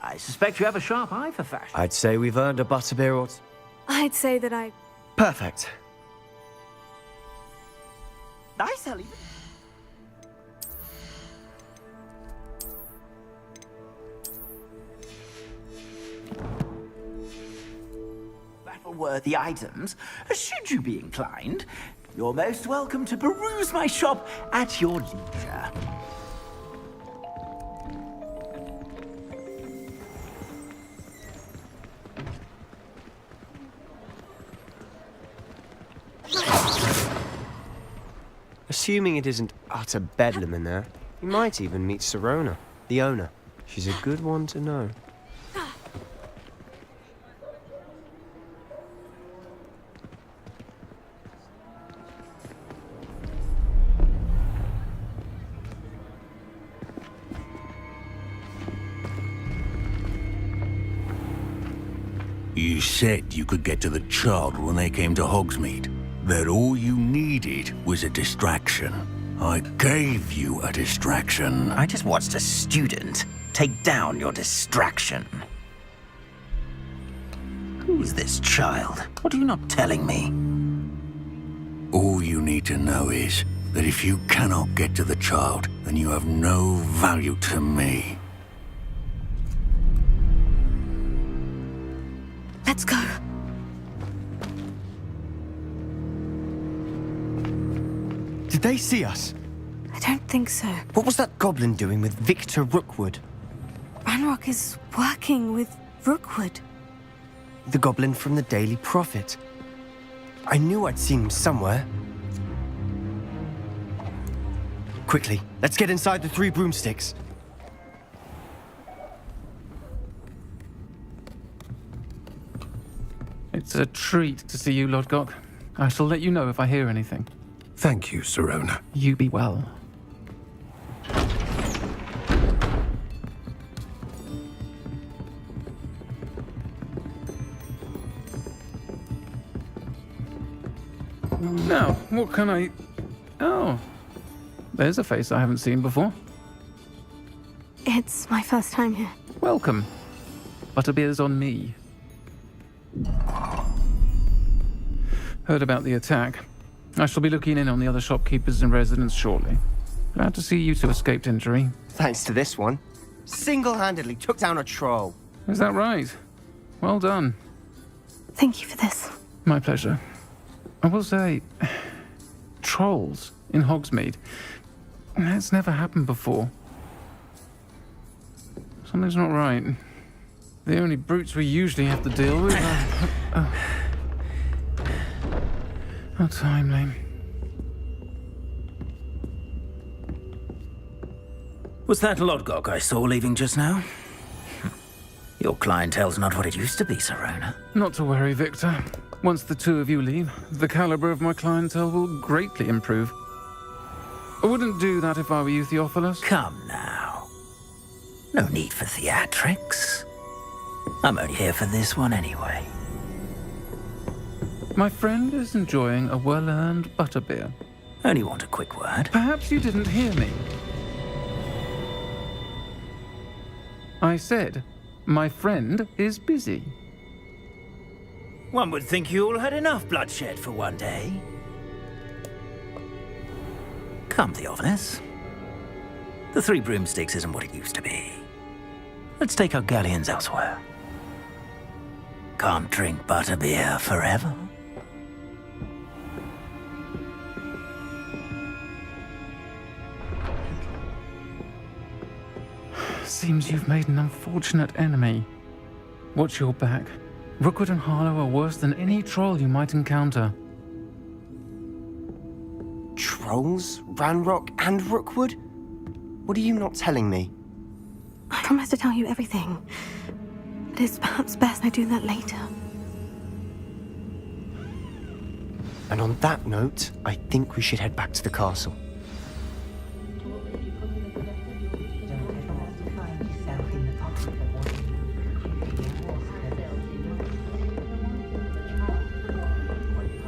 I suspect you have a sharp eye for fashion. I'd say we've earned a butterbeer or... I'd say that I... Perfect. Nice, Ellie. Battle-worthy items, should you be inclined. You're most welcome to peruse my shop at your leisure. Assuming it isn't utter bedlam in there, you might even meet Sirona, the owner. She's a good one to know. You said you could get to the child when they came to Hogsmeade. That all you needed was a distraction. I gave you a distraction. I just watched a student take down your distraction. Who's this child? What are you not telling me? All you need to know is that if you cannot get to the child, then you have no value to me. Let's go. Did they see us? I don't think so. What was that goblin doing with Victor Rookwood? Ranrock is working with Rookwood. The goblin from the Daily Prophet. I knew I'd seen him somewhere. Quickly, let's get inside the Three Broomsticks. It's a treat to see you, Lodgok. I shall let you know if I hear anything. Thank you, Sirona. You be well. Now, what can I... Oh, there's a face I haven't seen before. It's my first time here. Welcome. Butterbeer's on me. Heard about the attack. I shall be looking in on the other shopkeepers and residents shortly. Glad to see you two escaped injury. Thanks to this one. Single-handedly took down a troll. Is that right? Well done. Thank you for this. My pleasure. I will say, trolls in Hogsmeade. That's never happened before. Something's not right. The only brutes we usually have to deal with are... How timely. Was that Lodgok I saw leaving just now? Your clientele's not what it used to be, Sirona. Not to worry, Victor. Once the two of you leave, the caliber of my clientele will greatly improve. I wouldn't do that if I were you, Theophilus. Come now. No need for theatrics. I'm only here for this one anyway. My friend is enjoying a well-earned butterbeer. Only want a quick word. Perhaps you didn't hear me. I said, my friend is busy. One would think you all had enough bloodshed for one day. Come, Theophilus. The Three Broomsticks isn't what it used to be. Let's take our galleons elsewhere. Can't drink butterbeer forever. Seems you've made an unfortunate enemy. Watch your back. Rookwood and Harlow are worse than any troll you might encounter. Trolls? Ranrock and Rookwood? What are you not telling me? I promise to tell you everything. It is perhaps best I do that later. And on that note, I think we should head back to the castle.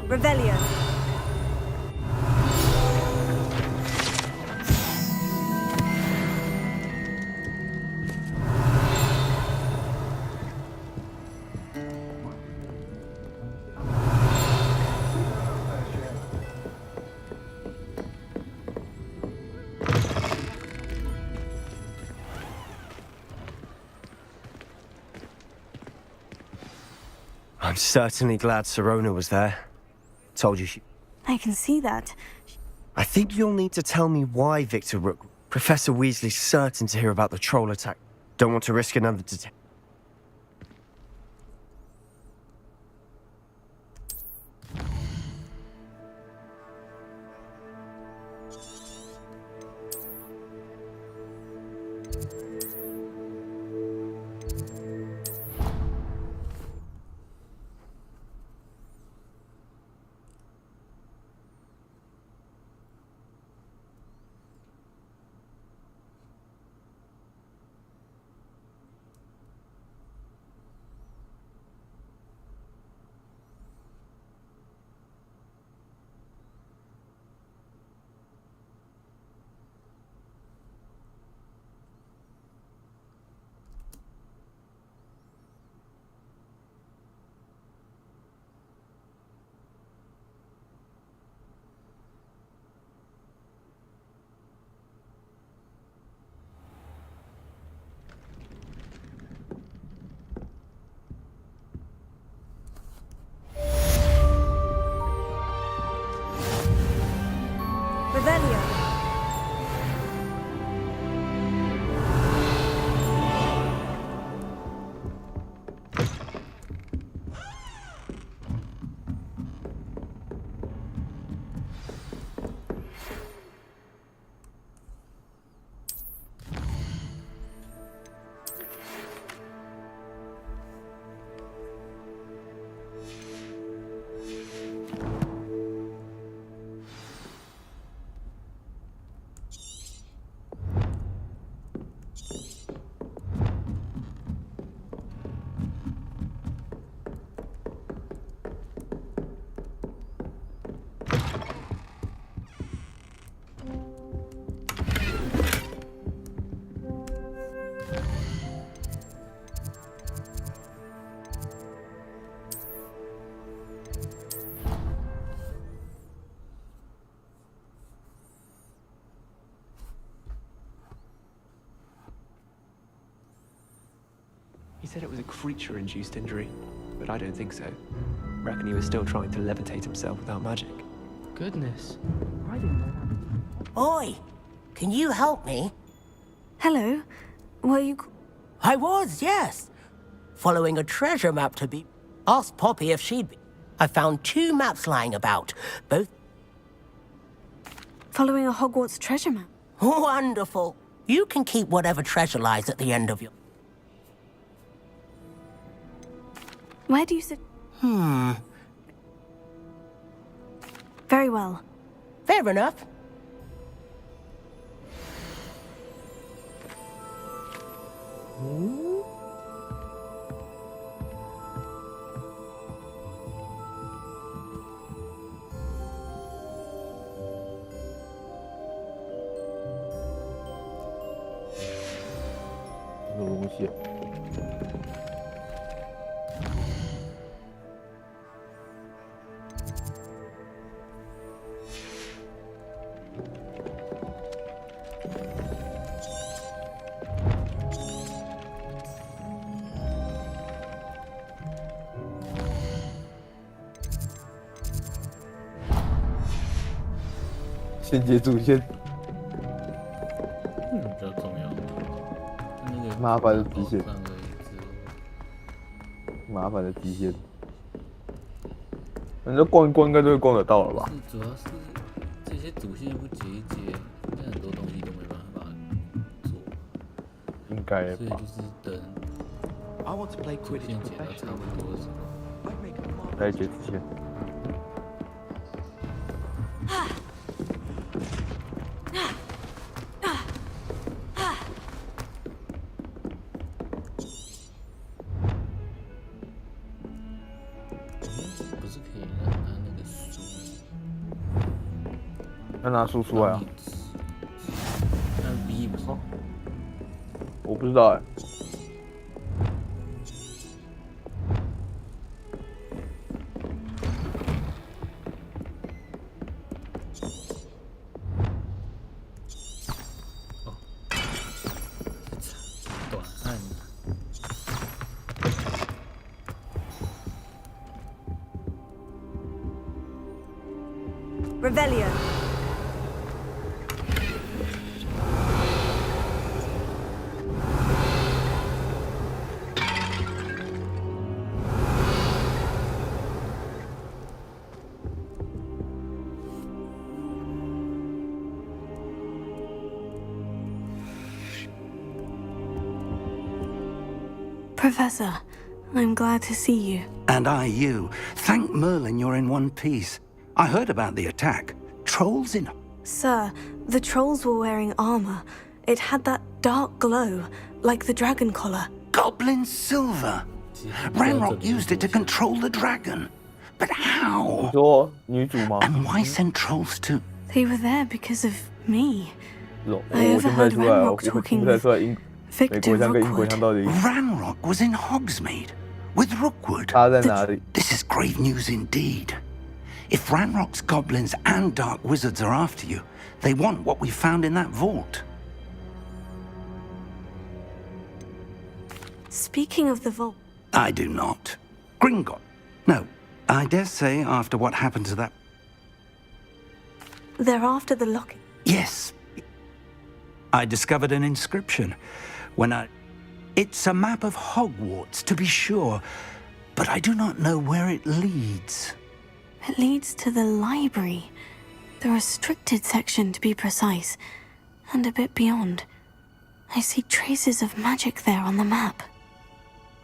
Revelio. I'm certainly glad Sirona was there. Told you she... I can see that. I think you'll need to tell me why Victor Rook... Professor Weasley's certain to hear about the troll attack. Don't want to risk another He said it was a creature-induced injury, but I don't think so. Reckon he was still trying to levitate himself without magic. Goodness. I didn't know that. Oi! Can you help me? Hello. Were you... I was, yes. Following a treasure map to be... Asked Poppy if she'd be... I found 2 maps lying about, both... Following a Hogwarts treasure map? Wonderful. You can keep whatever treasure lies at the end of your... Where do you sit? Very well. Fair enough.先接主线，比较重要。那个麻烦的极限，上而已之后麻烦的极限。人家逛一逛应该就会逛得到了吧？主要是这些主线不解一解，应该很多东西都没办法做。应该吧。所以就是等主线解到差不多的时候，再解主线。不是可以让他那个书，要拿书出来啊？那 V 不是？我不知道哎。短按。Revelio. Professor, I'm glad to see you. And I you. Thank Merlin you're in one piece. I heard about the attack. Trolls in... Sir, the trolls were wearing armor. It had that dark glow, like the dragon collar. Goblin silver. Ranrock used it to control the dragon. But how? And why send trolls to... They were there because of me. I overheard Ranrock talking with Victor Rookwood. Ranrock was in Hogsmeade with Rookwood. This is grave news indeed. If Ranrock's goblins and dark wizards are after you, they want what we found in that vault. Speaking of the vault... I do not. Gringotts. No, I dare say after what happened to that... They're after the locket. Yes. I discovered an inscription when I... It's a map of Hogwarts, to be sure, but I do not know where it leads. It leads to the library. The restricted section, to be precise. And a bit beyond. I see traces of magic there on the map.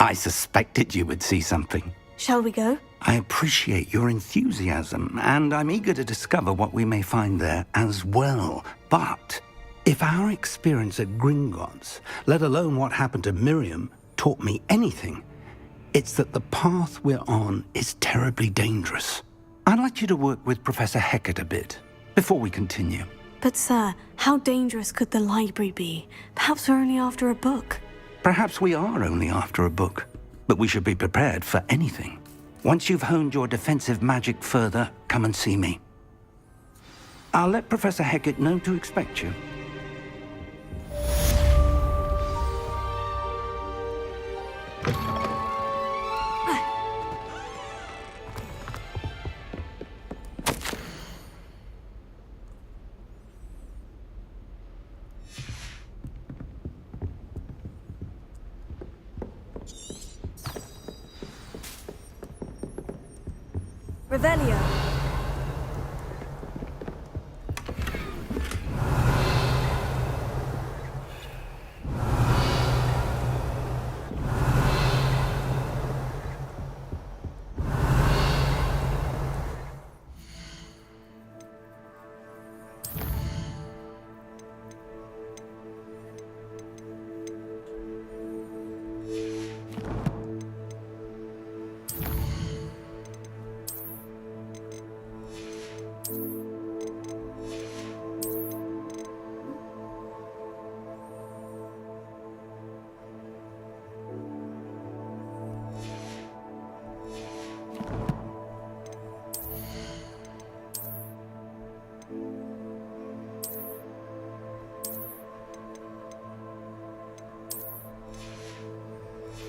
I suspected you would see something. Shall we go? I appreciate your enthusiasm, and I'm eager to discover what we may find there as well. But if our experience at Gringotts, let alone what happened to Miriam, taught me anything, it's that the path we're on is terribly dangerous. I'd like you to work with Professor Hecat a bit, before we continue. But sir, how dangerous could the library be? Perhaps we're only after a book. Perhaps we are only after a book, but we should be prepared for anything. Once you've honed your defensive magic further, come and see me. I'll let Professor Hecat know to expect you. Revelio.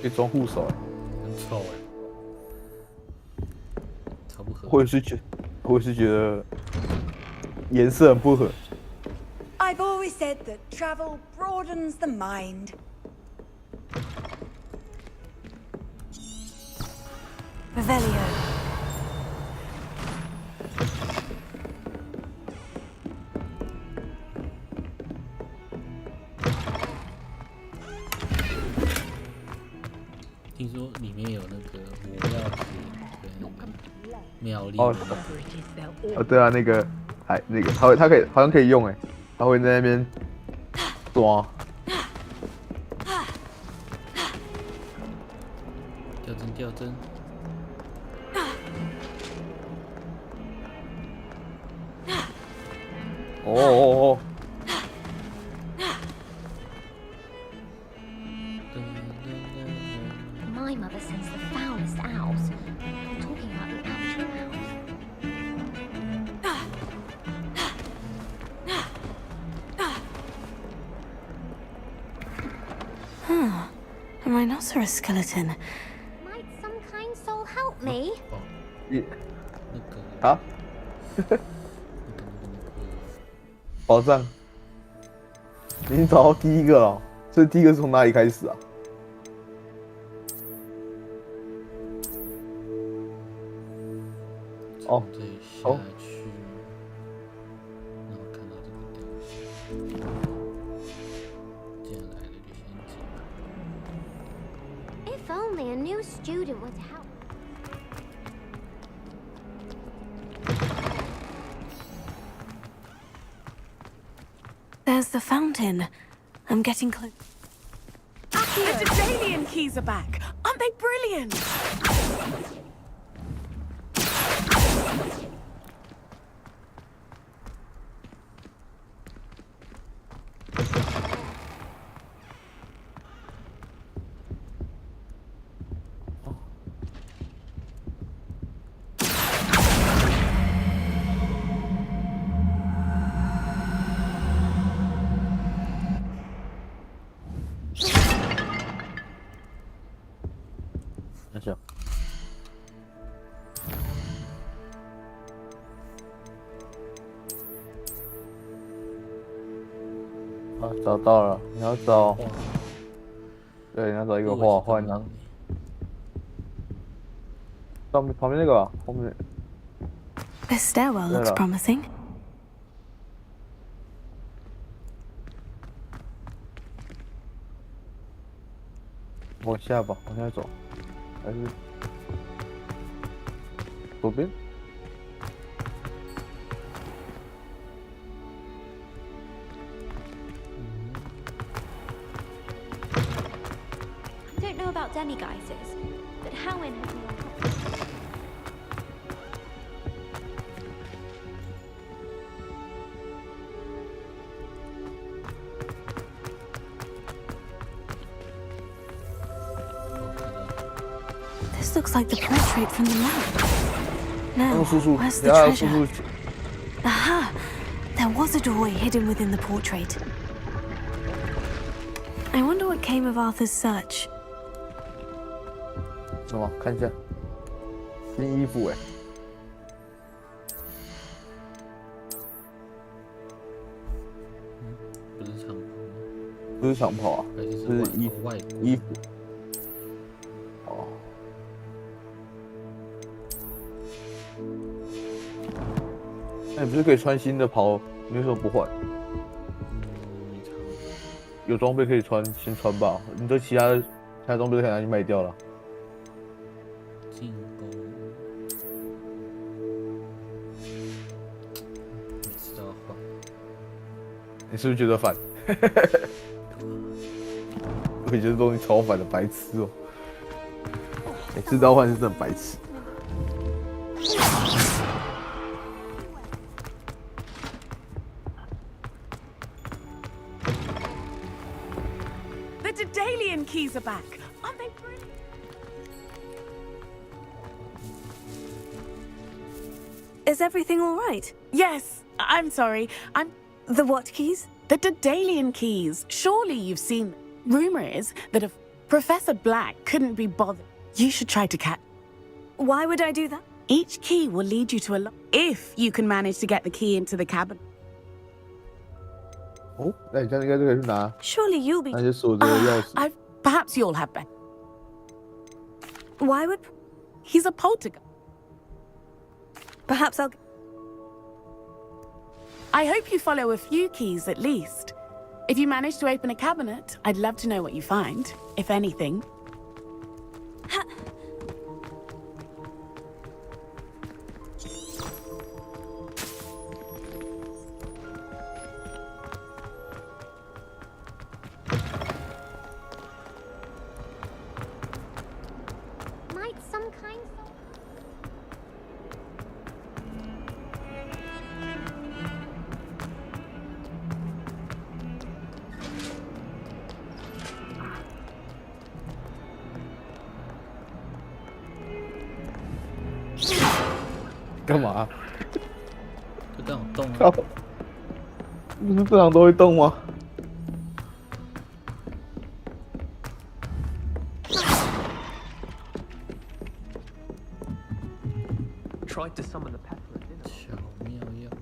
可以装护手，很丑哎，超不合。我也是觉得颜色很不合。I've always said that travel broadens the mind. Revelio. 听说里面有那个魔药瓶跟那个妙丽。对啊，那个它可以好像可以用哎，它会在那边抓。掉针。哦。My mother sends the foulest owls. I'm talking about the actual Huh. A rhinoceros skeleton. Might some kind soul help me? 啊？宝藏，你已经找到第一个了，所以第一个是从哪里开始啊？哦，哦。然后看到这个东西，这样来的就先进。 If only a new student would help. There's the fountain. I'm getting close. The Dalian keys are back. Aren't they brilliant?找到了，你要找，对，你要找一个画，然后上面旁边那个吧，后面。This stairwell looks promising. 往下吧，往下走，还是左边？ I don't know about demiguises, but Howin has more help. This looks like the portrait from the map. Now, where's the Yeah, treasure? Aha! There was a doorway hidden within the portrait. I wonder what came of Arthur's search. 什么？看一下，新衣服哎。不是长袍吗？不是长袍啊，是衣服。哦。那你不是可以穿新的袍？你为什么不换？有装备可以穿，先穿吧。你的其他装备都可以拿去卖掉了。进攻，每次都要换。你是不是觉得烦？我也觉得东西超烦的，白痴哦。每次都要换是真的白痴。The Daedalian keys are back. Aren't they brilliant? Is everything all right? Yes, I'm sorry. The what keys? The Daedalian keys. Surely you've seen them. Rumor is that if Professor Black couldn't be bothered, you should try to catch. Why would I do that? Each key will lead you to a lock. If you can manage to get the key into the cabinet. 哦，那你这样应该就可以去拿。Surely you'll be. 那些锁着的钥匙。Perhaps you'll have better. Why would? He's a poltergeist. Perhaps I'll. I hope you follow a few keys at least. If you manage to open a cabinet, I'd love to know what you find, if anything. Might some kind干嘛？就这样动啊！靠，不是正常都会动吗？ Tried to summon the pepper at dinner. 巧妙钥匙。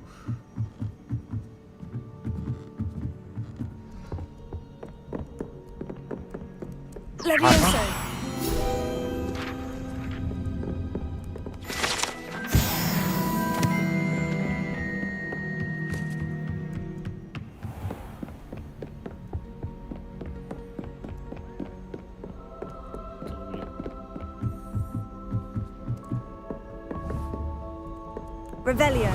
Levioso. Revelio.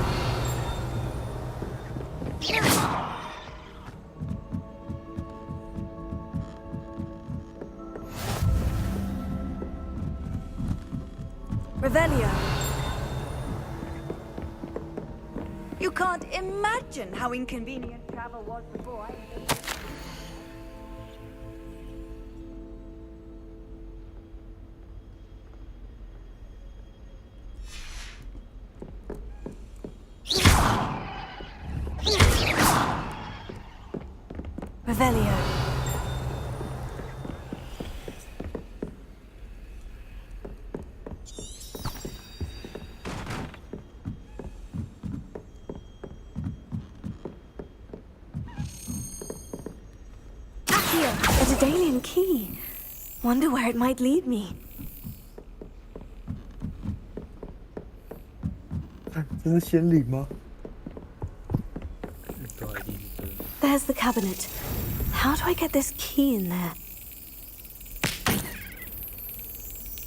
Revelio. You can't imagine how inconvenient travel was before I... Revelio. Accio, a Daedalian key. Wonder where it might lead me. 这是仙灵吗？ There's the cabinet. How do I get this key in there?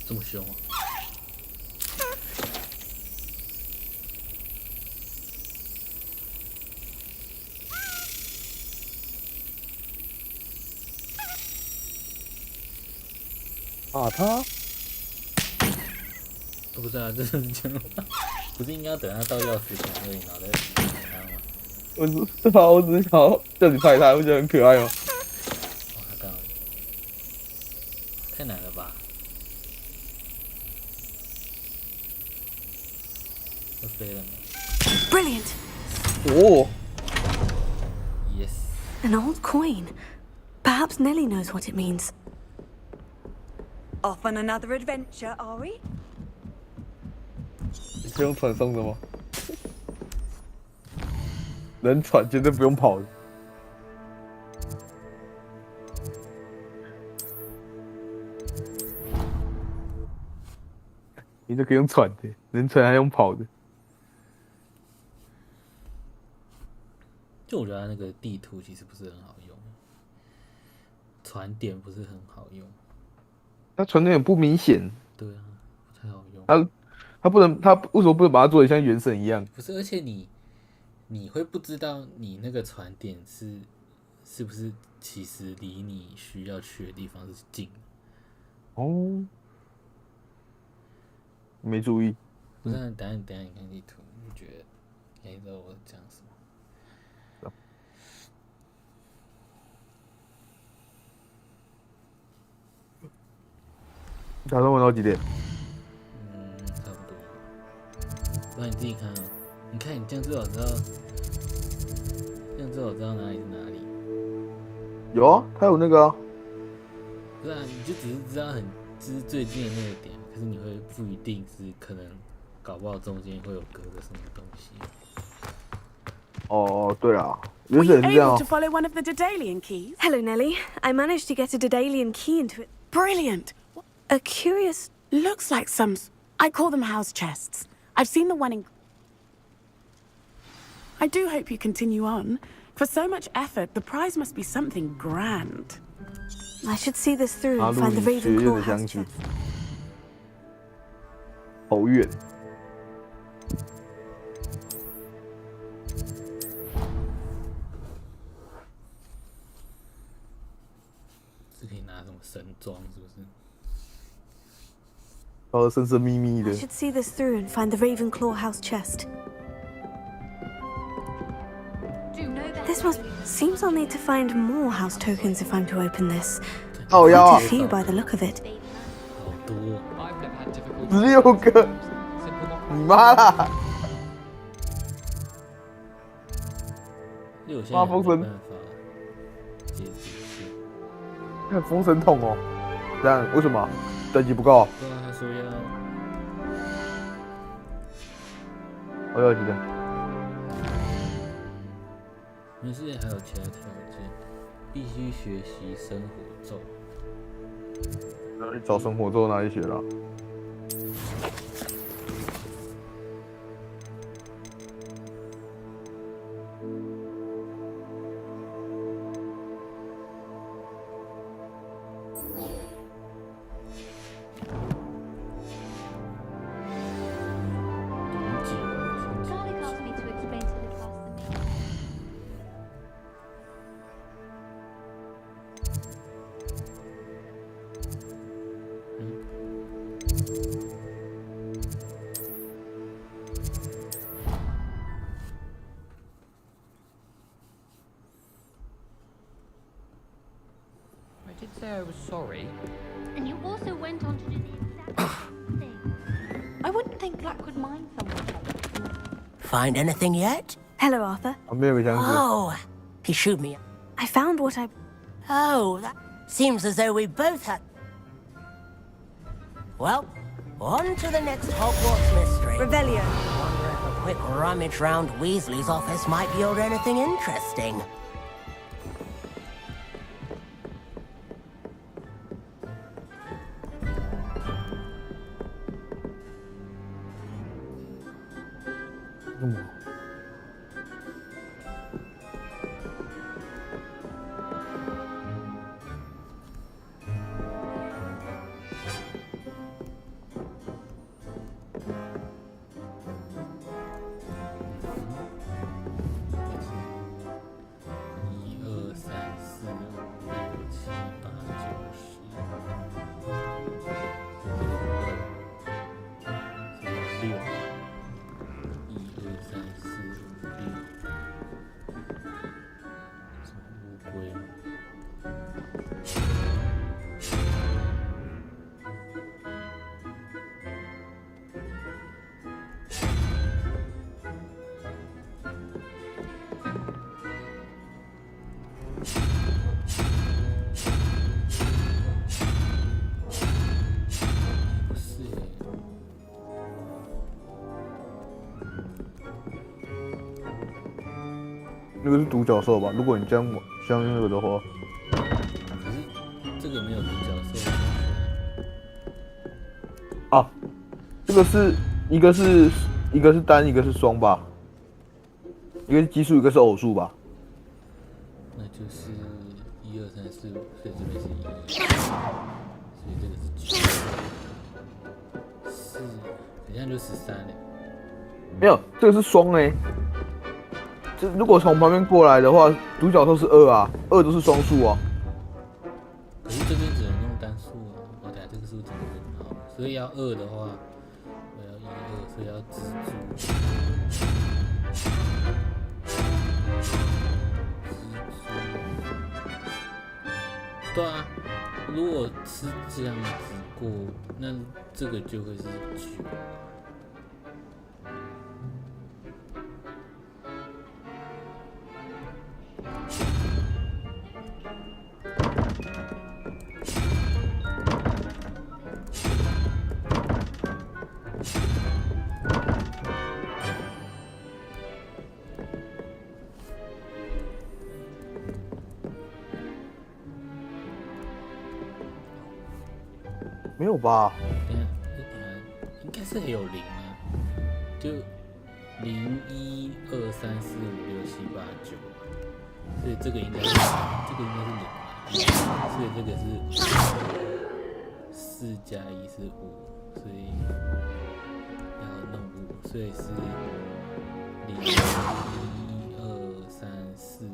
这么凶啊！打他！不是啊，这是这样，不是应该等他到钥匙孔而已，然后再拍他吗？我只是想要叫你拍他，不觉得很可爱吗？哇，他刚刚太难了吧？要飞了吗 Brilliant! 哦 ？Yes. An old coin. Perhaps Nellie knows what it means. Off on another adventure, are we? 你可以用传送的吗？能传绝对不用跑的。你就可以用传的，能传还用跑的。就我觉得它那个地图其实不是很好用，传点不是很好用。它传点不明显。对啊，不太好用。他不能，他为什么不能把它做得像原神一样？不是，而且你会不知道你那个传点是不是其实离你需要去的地方是近的。哦，没注意。不是，等下你看地图，你觉得你知道我讲什么？打算玩到几点？差不多。不然你自己看啊，你看你这样至少知道，哪里是哪里。有啊，他有那个啊。不是啊，你就只是知道就是最近的那个点，可是你会不一定是可能，搞不好中间会有隔着什么东西。哦，对啊， Were 原 you 神是这样 able 哦 to follow one of the Daedalian keys? Hello, Nellie. I managed to get a Daedalian key into it. Brilliant. A curious... Looks like some... I call them house chests. I've seen the one in... I do hope you continue on. For so much effort, the prize must be something grand. I should see this through and find the Ravenclaw house chest. 好远。是可以拿什么神装，是不是？搞得神神秘秘的。 I should see this through and find the Ravenclaw house chest. This must... Seems I'll need to find more house tokens if I'm to open this. Oh, yeah. Quite a few by the look of it. 好多。 16个，你妈啦！妈封神，看封神筒哦，这样为什么等级不够？对啊，他说要。我要几个？没事，还有其他条件，必须学习生火咒。找生火咒哪里学了？I did say I was sorry. And you also went on to do the exact same thing. I wouldn't think Black would mind someone like that. Find anything yet? Hello, Arthur. Oh, he shooed me. I found what I... Oh, that seems as though we both had... Well, on to the next Hogwarts mystery. Revelio. Wonder if a quick rummage round Weasley's office might yield anything interesting.那个是独角兽吧？如果你将那个的话，可是这个没有独角兽啊，这个是一个是单，一个是双吧？一个是奇数，一个是偶数吧？那就是1、2、3、4、5，所以这边是1，所以这个是9、4，等一下就13了。没有，这个是双哎。这如果从旁边过来的话，独角兽是2啊，2都是双数啊。可是这边只能用单数啊。哦，等下这个数怎么分？好，所以要2的话，我要1、2，所以要蜘蛛。对啊，如果是这样子过，那这个就会是9。没有吧？应该是有0啊，就0、1、2、3、4、5、6、7、8、9，所以这个应该是0嘛，所以这个是4加1是5，所以要弄5，所以是0、1、2、3、4、5。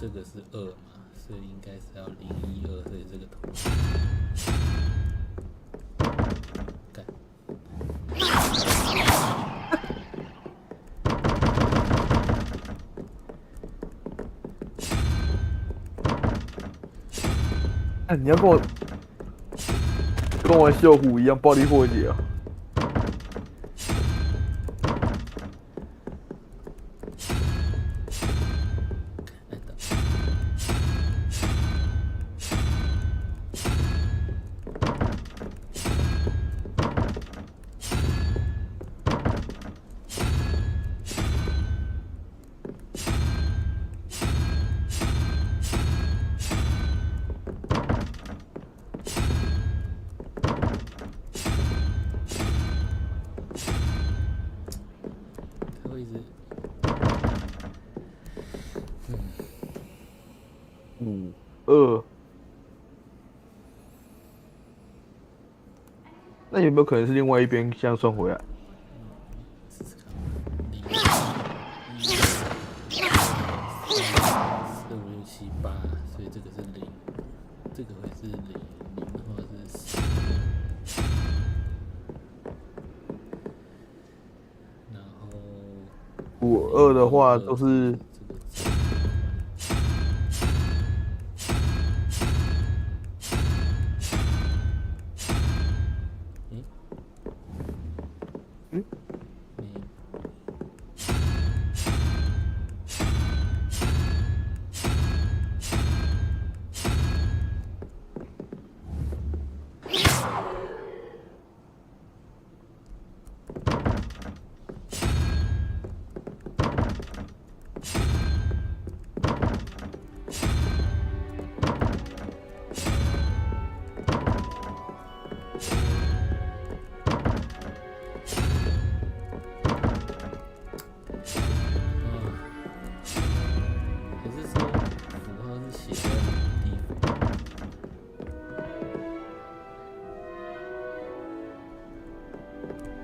这个是2嘛，所以应该是要0、1、2，所以这个头。干。你要跟我秀虎一样暴力破解啊！5、2，那有没有可能是另外一边这样算回来？ 4、5、6、7、8，所以这个是0，这个会是0，0的话是4，然后5、2的话都是。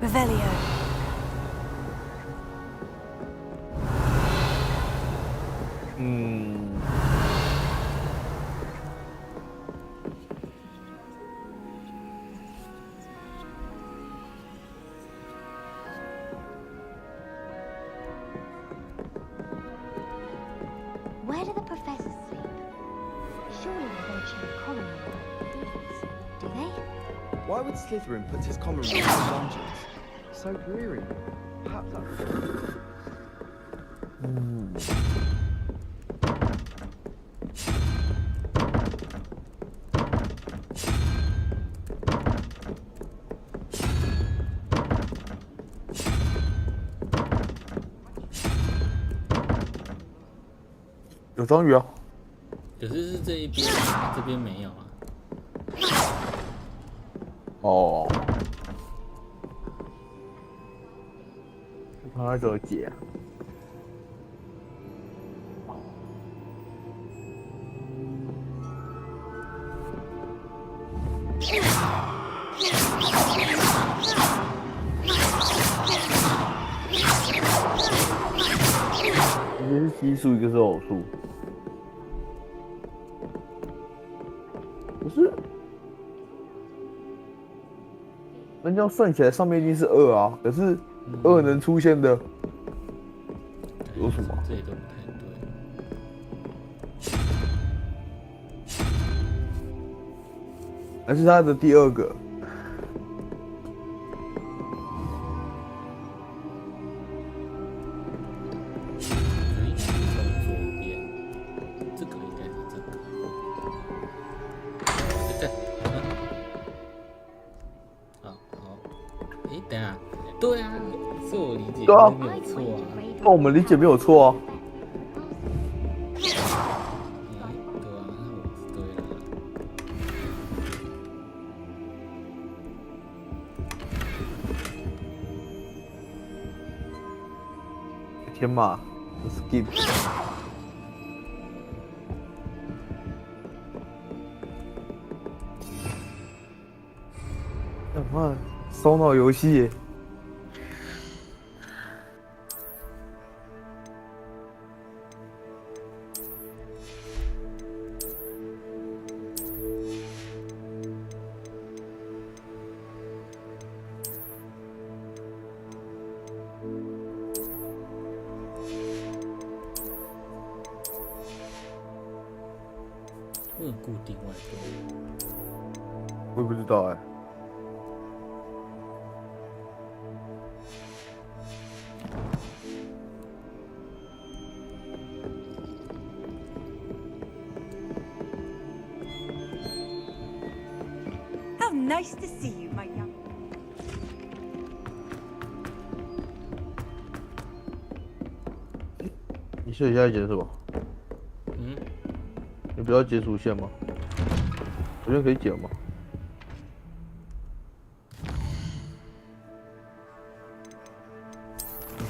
Revelio. Where do the professors sleep? Surely they don't share a common room, do they? Why would Slytherin put his common room in dungeons? So dreary. Perhaps that's... 有章鱼啊。可是是这一边，这边没有啊。哦。他怎么解啊？一个是奇数，一个是偶数。不是，那这样算起来，上面一定是2啊。可是2能出现的有什么？这里都不太对。还是它的第2个？对啊，是我理解对啊，没有错啊。那我们理解没有错啊。对啊，那我是对的。天马 ，skip。干嘛？烧脑游戏。不能固定外观。我也不知道哎。How nice to see you, my young. 你现在解什么？你不要解主线吗？主线可以解吗？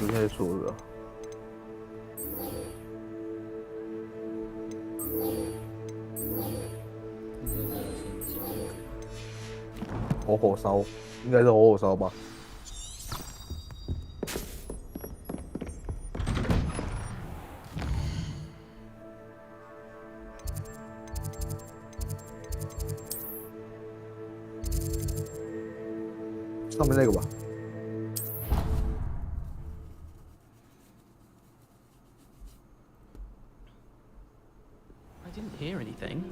主线也说了。活火烧，应该是活火烧吧。上面那个吧。I didn't hear anything.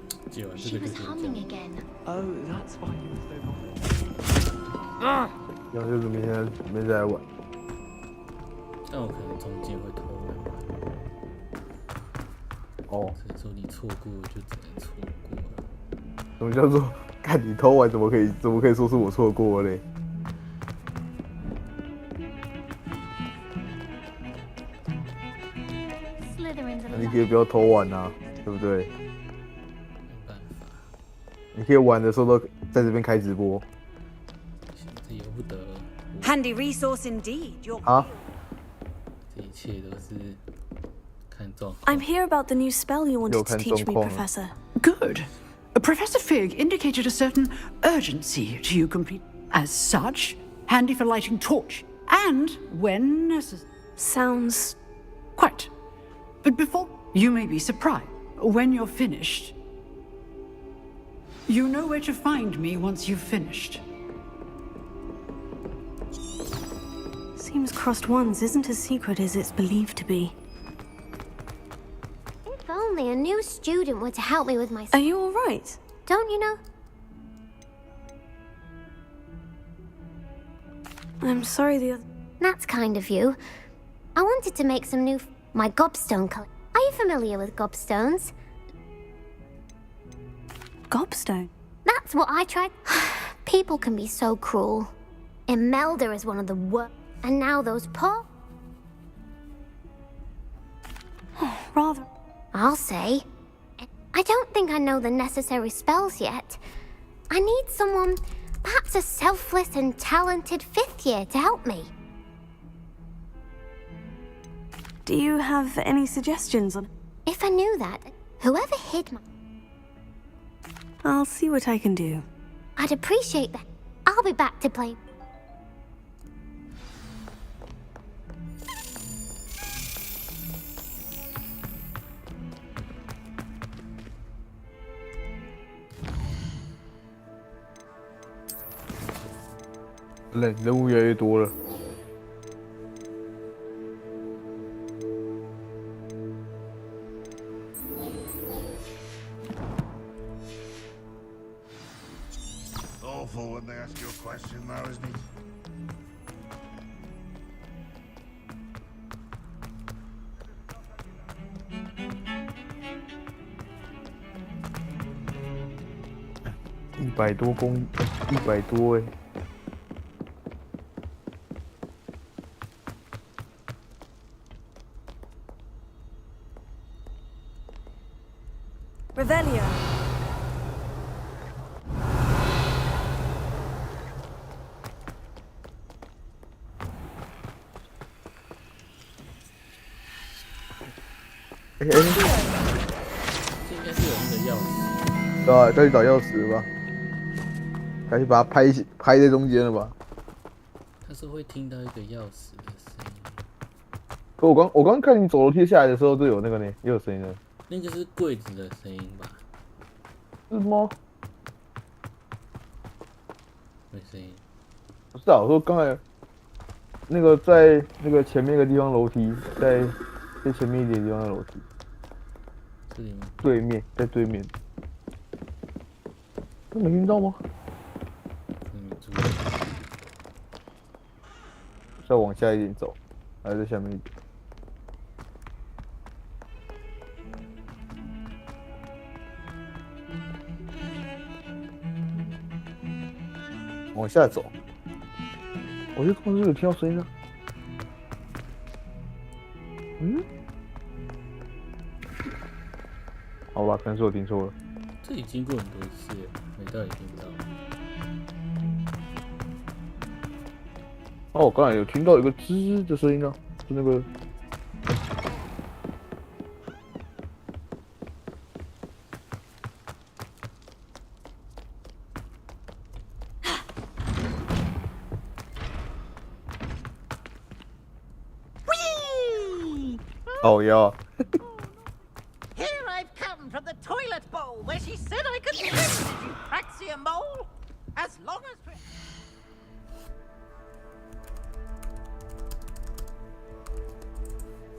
She was humming again. Oh, that's why you were so bothered. 然后就是明天没在玩。但我可能中间会偷玩。哦。所以说你错过就只能错过了。什么叫做看你偷玩？怎么可以说是我错过嘞？你可以不要偷玩啊，对不对？没办法。你可以玩的时候都在这边开直播。这由不得。Handy resource indeed. You're 啊？这一切都是看状况。 I'm here about the new spell you wanted to teach me, Professor. Good. Professor Fig indicated a certain urgency to you complete. As such, handy for lighting torch, and when necessary. Sounds... Quite. But before, you may be surprised. When you're finished, you know where to find me once you've finished. Seems crossed ones isn't as secret as it's believed to be. If only a new student were to help me with my... Are you all right? Don't you know? I'm sorry the other... That's kind of you. I wanted to make some new... My gobstone color. Are you familiar with gobstones? Gobstone? That's what I tried. People can be so cruel. Imelda is one of the worst. And now those poor... Rather... I'll say. I don't think I know the necessary spells yet. I need someone, perhaps a selfless and talented 5th year to help me. Do you have any suggestions on... If I knew that, whoever hid my... I'll see what I can do. I'd appreciate that. I'll be back to play.人物越来越多了。Awful when they ask you a question, though, isn't it? $100多100多哎。Revelio. 哎，这应该是有那个钥匙。对啊，该去找钥匙了吧？该去把它拍在中间了吧？他是会听到一个钥匙的声音。我刚看你走楼梯下来的时候，就有那个呢，也有声音的。那个是柜子的声音吧？是吗？没声音。不是啊，我说刚才那个在那个前面一个地方楼梯，在前面一点地方的楼梯。这里吗？对面，在对面。他没听到吗？再往下一点走，还在下面一点。往下走，我就同时有听到声音啊。嗯？好吧，可能是我听错了。这里经过很多次，没到也听不到。哦，我刚才有听到一个吱的声音啊，是那个。Oh yeah. Here I've come from the toilet bowl where she said I could live, did you praxia mole? As long as...